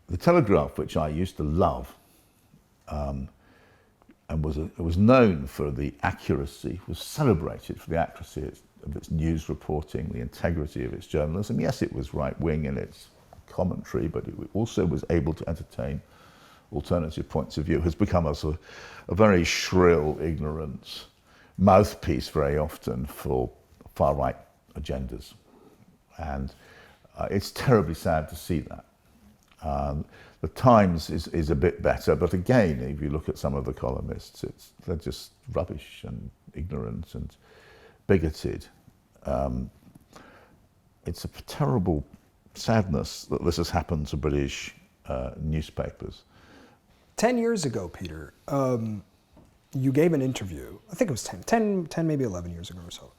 the Telegraph, which I used to love, and was known for the accuracy, was celebrated for the accuracy of its news reporting, the integrity of its journalism. Yes, it was right-wing in its commentary, but it also was able to entertain alternative points of view, has become a very shrill, ignorant mouthpiece very often for far-right agendas. And it's terribly sad to see that. The Times is a bit better, but again, if you look at some of the columnists, they're just rubbish and ignorant and bigoted. It's a terrible sadness that this has happened to British newspapers. 10 years ago, Peter, you gave an interview, I think it was 10, maybe 11 years ago or so.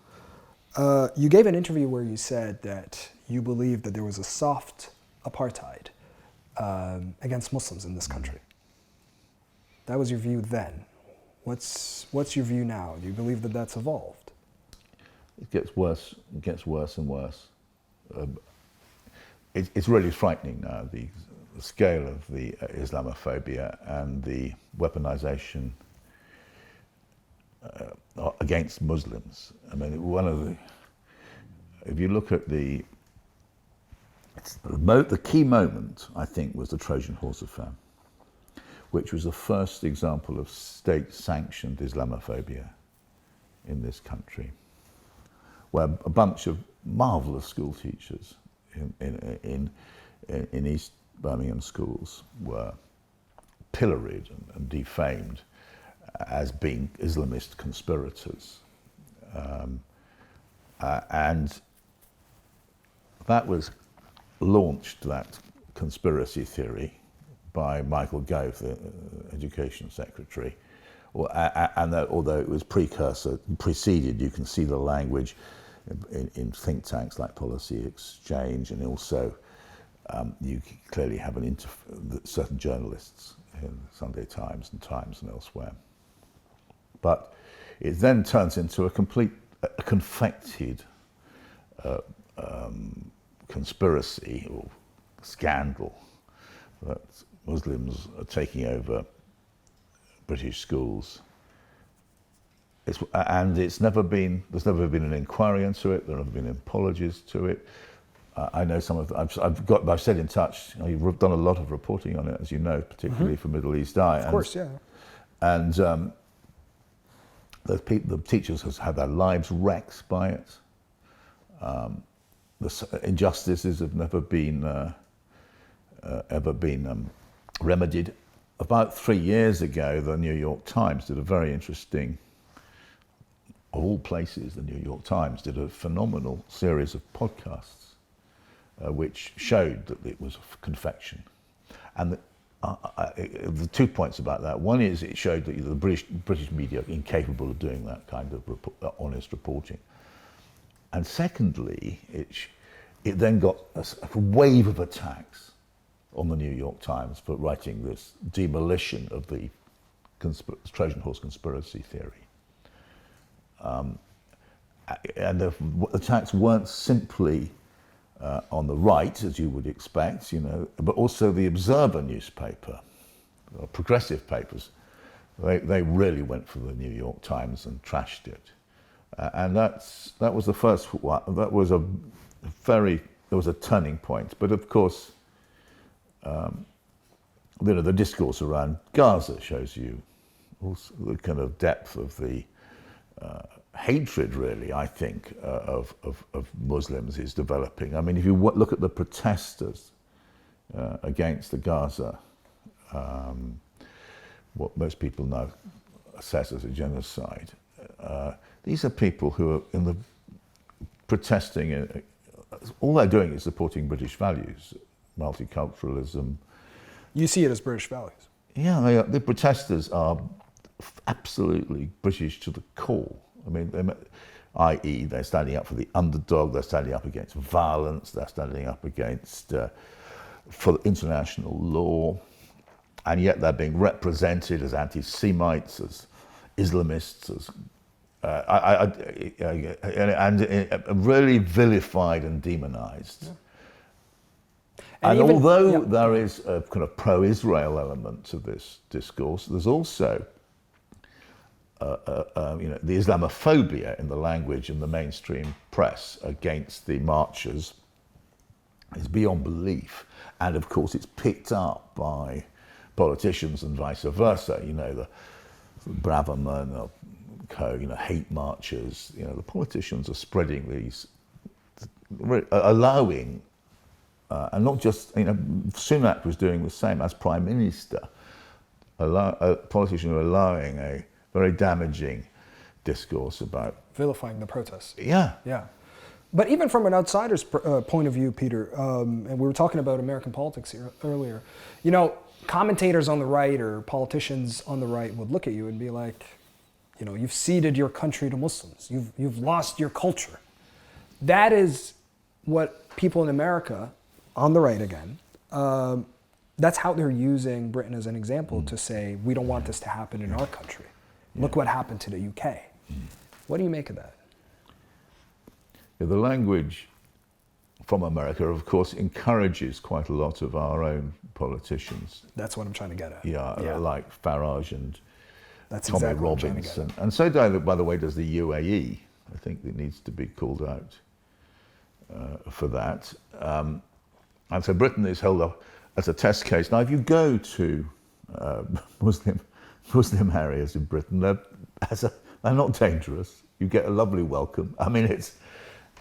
You gave an interview where you said that you believed that there was a soft apartheid against Muslims in this country. That was your view then. What's your view now? Do you believe that that's evolved? It gets worse and worse. It's really frightening now, the scale of the Islamophobia and the weaponization against Muslims. I mean, if you look at the key moment, I think, was the Trojan Horse affair, which was the first example of state-sanctioned Islamophobia in this country, where a bunch of marvelous school teachers in East Birmingham schools were pilloried and defamed as being Islamist conspirators. And that launched that conspiracy theory by Michael Gove, the Education Secretary. And that, although it was preceded, you can see the language in think tanks like Policy Exchange, and also you clearly have certain journalists in Sunday Times and elsewhere. But it then turns into a confected conspiracy or scandal that Muslims are taking over British schools. There's never been an inquiry into it. There have never been apologies to it. I know some of I've stayed in touch. You've done a lot of reporting on it, as you know, particularly for Middle East Eye. Of course, yeah. And the teachers have had their lives wrecked by it. The injustices have never been remedied. About 3 years ago, the New York Times did a very interesting, of all places, the New York Times did a phenomenal series of podcasts which showed that it was a confection. And the 2 points about that. One is it showed that the British media are incapable of doing that kind of honest reporting. And secondly, it then got a wave of attacks on the New York Times for writing this demolition of the Trojan horse conspiracy theory. And the attacks weren't simply on the right, as you would expect, but also the Observer newspaper, progressive papers. They really went for the New York Times and trashed it. And that was the first one. There was a turning point. But of course, the discourse around Gaza shows you also the kind of depth of the hatred, really, I think, of Muslims is developing. I mean, if you look at the protesters against the Gaza, what most people now assess as a genocide, these are people who are protesting. All they're doing is supporting British values, multiculturalism. You see it as British values. Yeah, the protesters are absolutely British to the core. I mean, i.e., they're standing up for the underdog, they're standing up against violence, they're standing up against for international law, and yet they're being represented as anti-Semites, as Islamists, as and really vilified and demonized. Yeah. And although there is a kind of pro-Israel element to this discourse, there's also the Islamophobia in the language in the mainstream press against the marchers is beyond belief. And of course, it's picked up by politicians and vice versa. The Braverman, hate marches. The politicians are spreading these, allowing, and not just, Sunak was doing the same as Prime Minister. Politicians are allowing a very damaging discourse about vilifying the protests. Yeah. Yeah. But even from an outsider's point of view, Peter, and we were talking about American politics here earlier, commentators on the right or politicians on the right would look at you and be like, you've ceded your country to Muslims. You've lost your culture. That is what people in America, on the right again, that's how they're using Britain as an example to say, we don't want this to happen in our country. Look what happened to the UK. What do you make of that? The language from America, of course, encourages quite a lot of our own politicians. That's what I'm trying to get at. Yeah. Like Farage and That's Tommy exactly Robbins. And so, by the way, does the UAE. I think it needs to be called out for that. And so Britain is held up as a test case. Now, if you go to Muslim areas in Britain, they're not dangerous. You get a lovely welcome. I mean, it's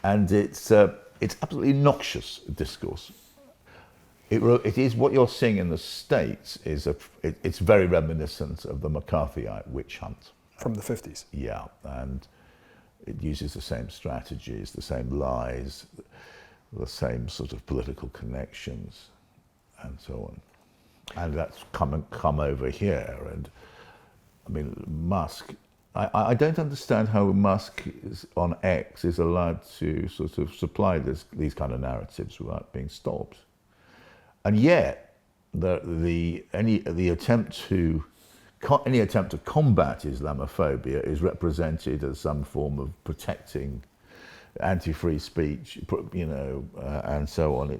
absolutely noxious discourse. It is what you're seeing in the States it's very reminiscent of the McCarthyite witch hunt from the 50s. Yeah, and it uses the same strategies, the same lies, the same sort of political connections, and so on. And that's come over here. And I mean, Musk, I don't understand how Musk on X is allowed to sort of supply these kind of narratives without being stopped. And yet, any attempt to combat Islamophobia is represented as some form of protecting anti-free speech, and so on.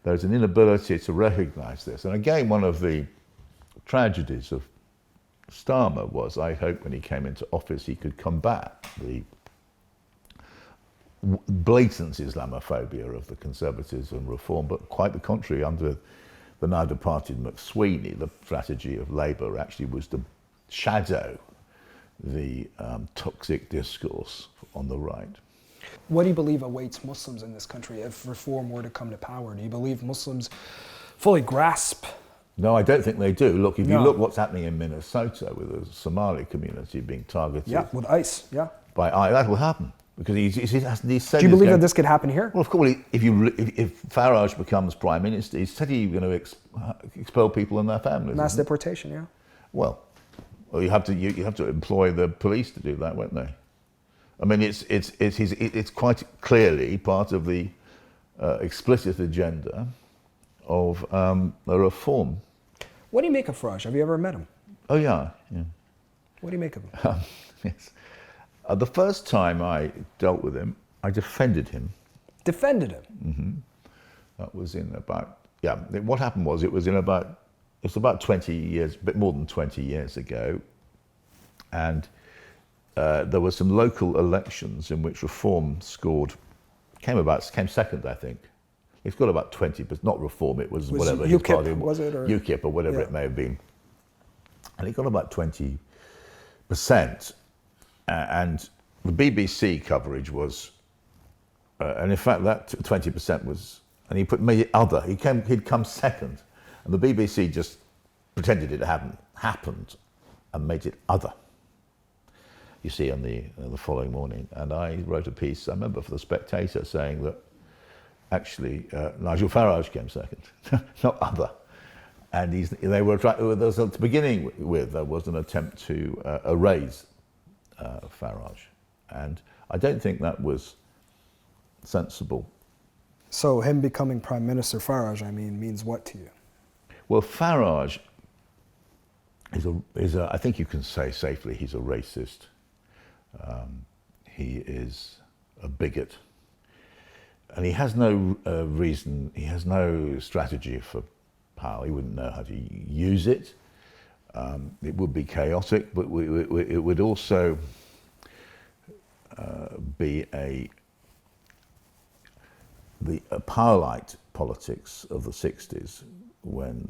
There's an inability to recognise this. And again, one of the tragedies of Starmer was, I hope when he came into office he could combat the blatant Islamophobia of the Conservatives and Reform, but quite the contrary, under the now departed McSweeney, the strategy of Labour actually was to shadow the toxic discourse on the right. What do you believe awaits Muslims in this country if Reform were to come to power? Do you believe Muslims fully grasp? No, I don't think they do. Look, if you look what's happening in Minnesota with the Somali community being targeted. Yeah, with ICE, yeah. By ICE, that will happen. Because he said... Do you believe that this could happen here? Well, of course, if Farage becomes Prime Minister, he said he's going to expel people and their families. Mass deportation, yeah. Well, you have to employ the police to do that, won't they? I mean, it's quite clearly part of the explicit agenda of a reform. What do you make of Farage? Have you ever met him? Oh, yeah. What do you make of him? Yes. The first time I dealt with him, I defended him. Defended him? Mm-hmm. That was in about, what happened was it's about 20 years, a bit more than 20 years ago. And there were some local elections in which Reform came second, I think. It's got about 20, but not Reform, it was whatever. UKIP, was it? Or? UKIP or whatever it may have been. And it got about 20%. And the BBC coverage was, and in fact that 20% was, and he made it other. He'd come second, and the BBC just pretended it hadn't happened and made it other. You see, on the following morning, and I wrote a piece, I remember, for The Spectator, saying that actually Nigel Farage came second, not other. And they were to beginning with, there was an attempt to erase Farage, and I don't think that was sensible. So him becoming Prime Minister, Farage, means what to you? Well, Farage is a I think you can say safely he's a racist. He is a bigot, and he has no reason. He has no strategy for power. He wouldn't know how to use it. It would be chaotic, but it would also be the power-light politics of the 60s, when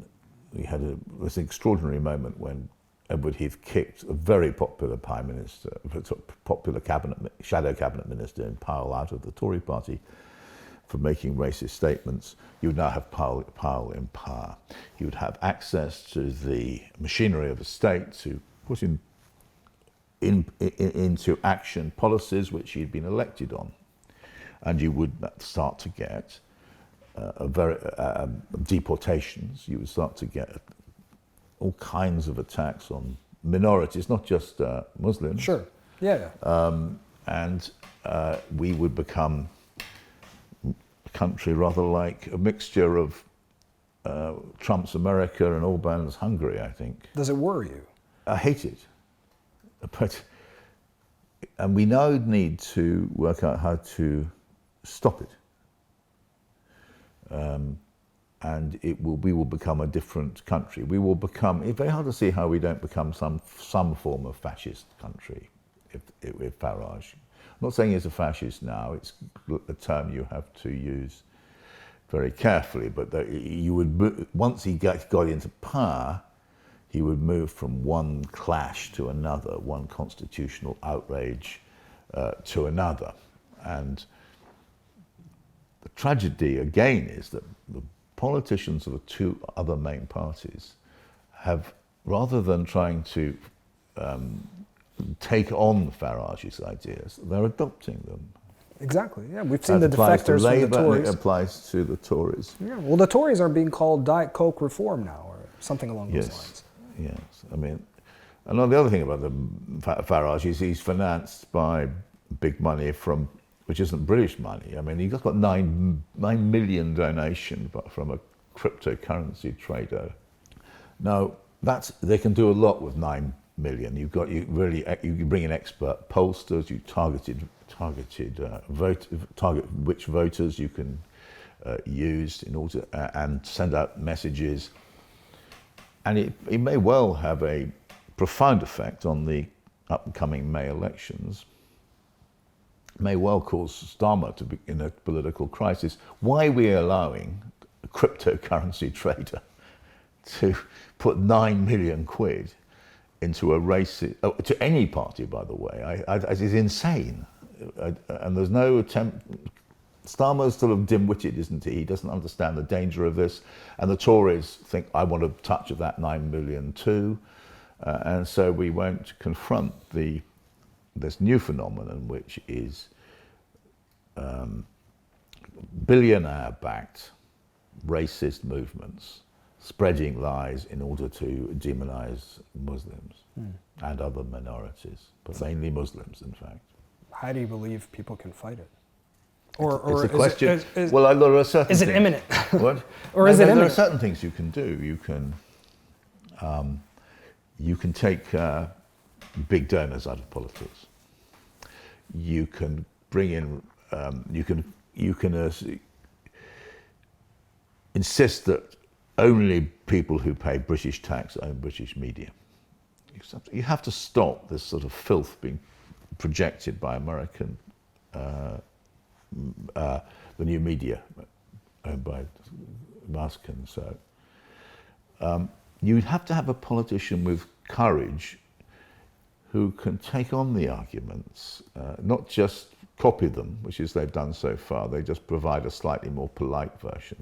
we had this extraordinary moment when Edward Heath kicked a very popular Prime Minister, popular shadow cabinet minister in Powell out of the Tory party for making racist statements. You would now have Powell in power. You would have access to the machinery of the state to put into action policies which he'd been elected on. And you would start to get deportations. You would start to get all kinds of attacks on minorities, not just Muslims. Sure, yeah. And we would become a country rather like a mixture of Trump's America and Orban's Hungary, I think. Does it worry you? I hate it. And we now need to work out how to stop it. And we will become a different country. We will become, it's very hard to see how we don't become some form of fascist country if Farage. I'm not saying he's a fascist now, it's a term you have to use very carefully, but you would, once he got into power, he would move from one clash to another, one constitutional outrage to another. And the tragedy, again, is that the politicians of the two other main parties have, rather than trying to take on Farage's ideas, they're adopting them. Exactly, yeah. We've seen the defectors from the Tories. It applies to the Tories. Yeah, well, the Tories are being called Diet Coke reform now. something along those lines. Yes, I mean, and the other thing about the Farage is he's financed by big money from, which isn't British money. I mean, he just got 9 million donation from a cryptocurrency trader. Now, they can do a lot with 9 million. You bring in expert pollsters, you target which voters you can use in order and send out messages, and it may well have a profound effect on the upcoming May elections. May well cause Starmer to be in a political crisis. Why are we allowing a cryptocurrency trader to put 9 million quid into a race, to any party, by the way? It is insane. And there's no attempt. Starmer's sort of dim-witted, isn't he? He doesn't understand the danger of this. And the Tories think, I want a touch of that 9 million too. And so we won't confront this new phenomenon, which is billionaire-backed racist movements spreading lies in order to demonize Muslims and other minorities, but mainly Muslims, in fact. How do you believe people can fight it? It's a question. Well, there are certain is it things. imminent? What? Or is it imminent? There are certain things you can do. You can take big donors out of politics. You can bring in. You can insist that only people who pay British tax own British media. You have to stop this sort of filth being projected by American, the new media owned by Musk and so. You'd have to have a politician with courage who can take on the arguments, not just copy them, which is they've done so far. They just provide a slightly more polite version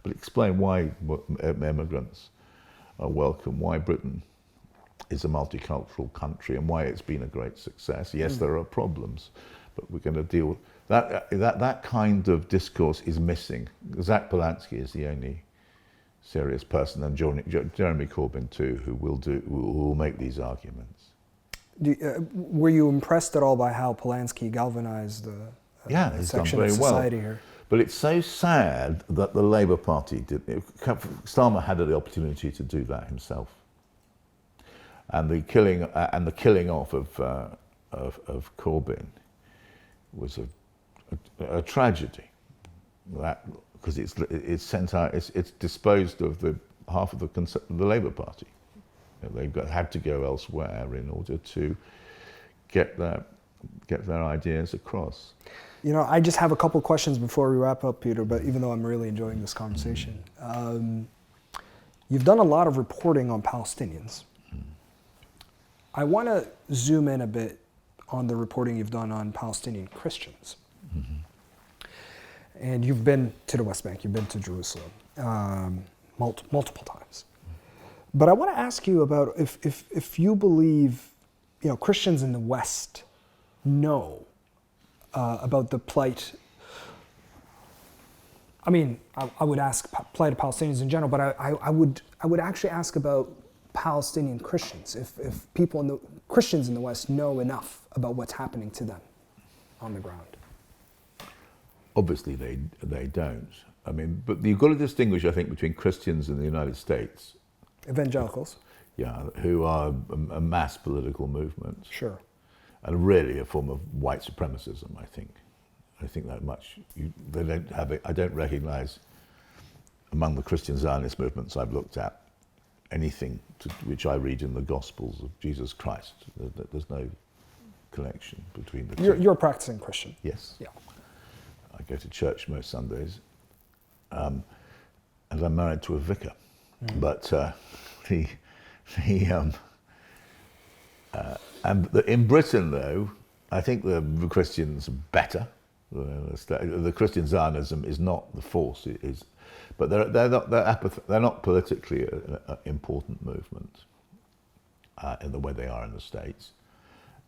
but explain why immigrants are welcome, why Britain is a multicultural country and why it's been a great success. Yes, there are problems, but we're going to deal with that. That kind of discourse is missing. Zach Polanski is the only serious person, and Jeremy Corbyn too, who will make these arguments. Were you impressed at all by how Polanski galvanized a section of society here? But it's so sad that the Labour Party did. Starmer had the opportunity to do that himself, and the killing off of Corbyn was a tragedy. Because it's sent out, it's disposed of the half of the Labour Party. They've had to go elsewhere in order to get their ideas across. You know, I just have a couple questions before we wrap up, Peter, but even though I'm really enjoying this conversation. You've done a lot of reporting on Palestinians. I want to zoom in a bit on the reporting you've done on Palestinian Christians. And you've been to the West Bank, you've been to Jerusalem multiple times. But I want to ask you about if you believe, Christians in the West know about the plight. I mean, I would ask plight of Palestinians in general, but I would actually ask about Palestinian Christians. If Christians in the West know enough about what's happening to them on the ground. Obviously, they don't. I mean, but you've got to distinguish, I think, between Christians in the United States. Evangelicals. Yeah, who are a mass political movement. Sure. And really a form of white supremacism, I think. I think that much. They don't have it. I don't recognize among the Christian Zionist movements I've looked at anything which I read in the Gospels of Jesus Christ. There's no connection between the two. You're a practicing Christian. Yes. Yeah. I go to church most Sundays, and I'm married to a vicar. But in Britain, though, I think the Christians are better. The Christian Zionism is not the force it is, but they're not politically an important movement in the way they are in the States.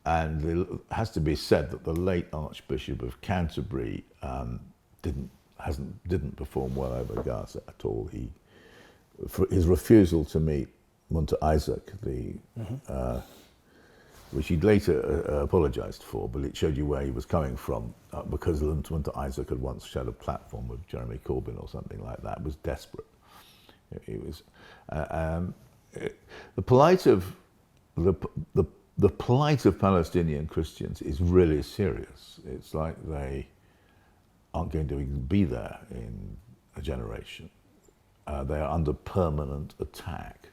And it has to be said that the late Archbishop of Canterbury didn't perform well over Gaza at all. He for his refusal to meet Munter Isaac, which he later apologised for, but it showed you where he was coming from, because Munter Isaac had once shared a platform with Jeremy Corbyn or something like that. It was desperate. It was the plight of the plight of Palestinian Christians is really serious. It's like they aren't going to be there in a generation. They are under permanent attack.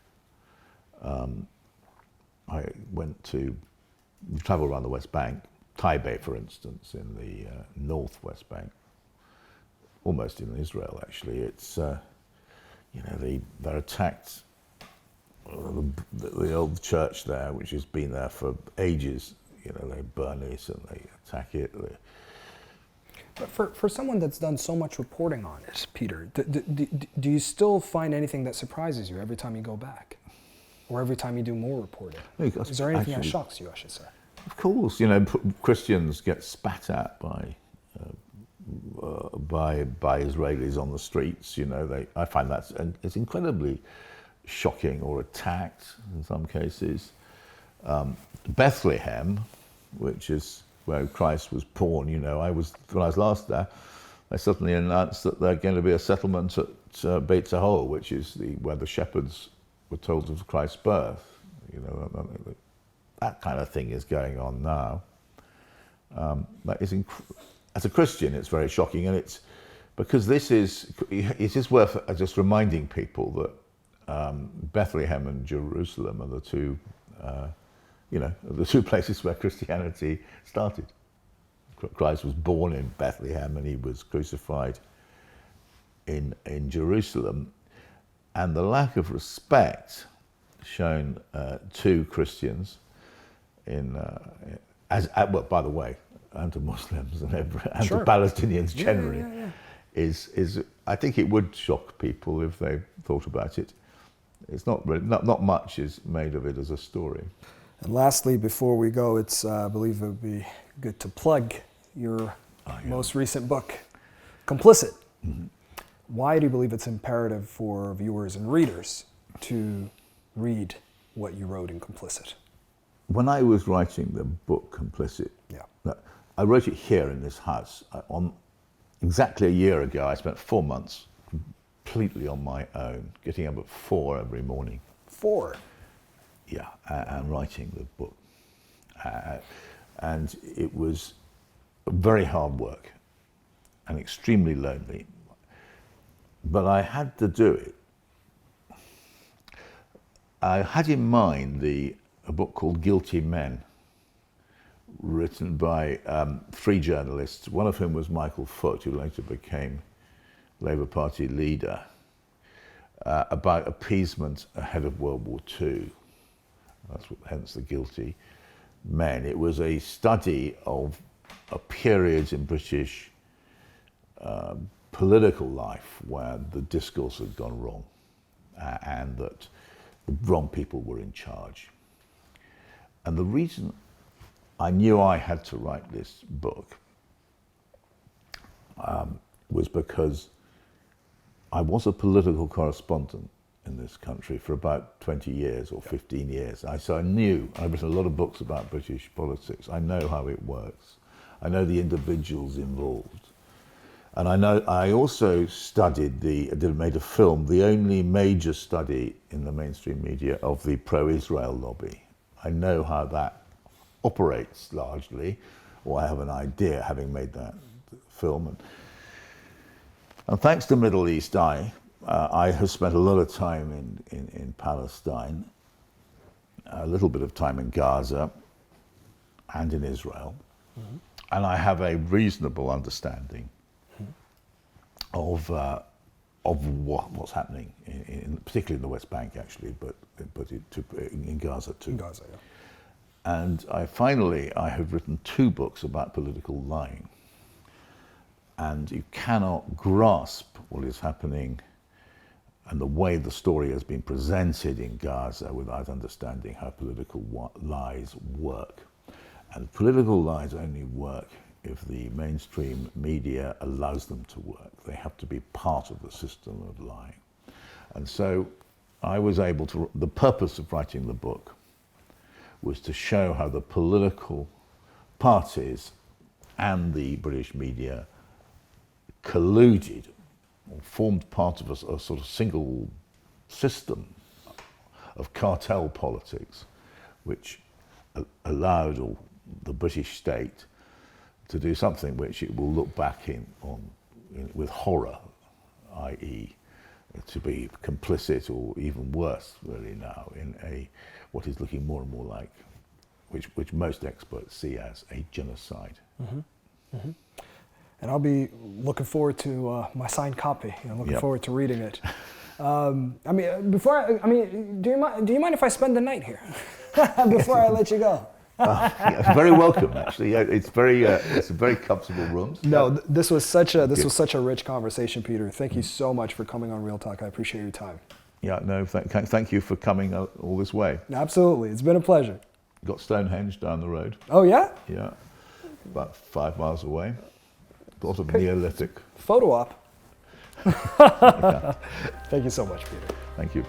I traveled around the West Bank, Taibeh, for instance, in the northwest bank, almost in Israel, actually. It's, they're attacked. The old church there, which has been there for ages, they burn it and they attack it. But for someone that's done so much reporting on it, Peter, do you still find anything that surprises you every time you go back? Or every time you do more reporting? Is there anything that shocks you, I should say? Of course, Christians get spat at by Israelis on the streets. I find it's incredibly shocking, or attacked in some cases. Bethlehem, which is where Christ was born, when I was last there, they suddenly announced that there's going to be a settlement at Beit Zahor, which is where the shepherds were told of Christ's birth. That kind of thing is going on now. As a Christian, it's very shocking, and it's because it is worth just reminding people that Bethlehem and Jerusalem are the two places where Christianity started. Christ was born in Bethlehem and he was crucified in Jerusalem. And the lack of respect shown to Christians by the way, and to Muslims and to Palestinians generally, is I think it would shock people if they thought about it. It's not much is made of it as a story. And lastly, before we go, I believe it would be good to plug your most recent book, Complicit. Mm-hmm. Why do you believe it's imperative for viewers and readers to read what you wrote in Complicit? When I was writing the book Complicit, I wrote it here in this house. Exactly a year ago, I spent 4 months completely on my own, getting up at 4 every morning. 4? Yeah, and writing the book. And it was very hard work and extremely lonely. But I had to do it. I had in mind a book called Guilty Men, written by 3 journalists, one of whom was Michael Foot, who later became Labour Party leader, about appeasement ahead of World War II. Hence the Guilty Men. It was a study of a period in British political life where the discourse had gone wrong and that the wrong people were in charge. And the reason I knew I had to write this book was because I was a political correspondent in this country for about 20 years or 15 years. So I knew, I've written a lot of books about British politics. I know how it works. I know the individuals involved. And I also made a film, the only major study in the mainstream media of the pro-Israel lobby. I know how that operates largely, or I have an idea, having made that film. And thanks to Middle East Eye, I have spent a lot of time in Palestine, a little bit of time in Gaza and in Israel. Mm-hmm. And I have a reasonable understanding of what's happening, particularly in the West Bank, actually, but in Gaza too. In Gaza, yeah. And I have written 2 books about political lying. And you cannot grasp what is happening and the way the story has been presented in Gaza without understanding how political lies work. And political lies only work if the mainstream media allows them to work. They have to be part of the system of lying. And so I was able to, the purpose of writing the book was to show how the political parties and the British media colluded or formed part of a sort of single system of cartel politics, which allowed the British state to do something which it will look back with horror, i.e. to be complicit, or even worse really now, in what is looking more and more like, which most experts see as a genocide. Mm-hmm. Mm-hmm. And I'll be looking forward to my signed copy. I'm looking forward to reading it. Do you mind if I spend the night here before I let you go? Very welcome, actually. It's a very comfortable room. No, this was such a rich conversation, Peter. Thank you so much for coming on Real Talk. I appreciate your time. Yeah, no, thank you for coming all this way. Absolutely, it's been a pleasure. Got Stonehenge down the road. Oh yeah? Yeah, about 5 miles away. A lot of Neolithic. Photo op. Yeah. Thank you so much, Peter. Thank you.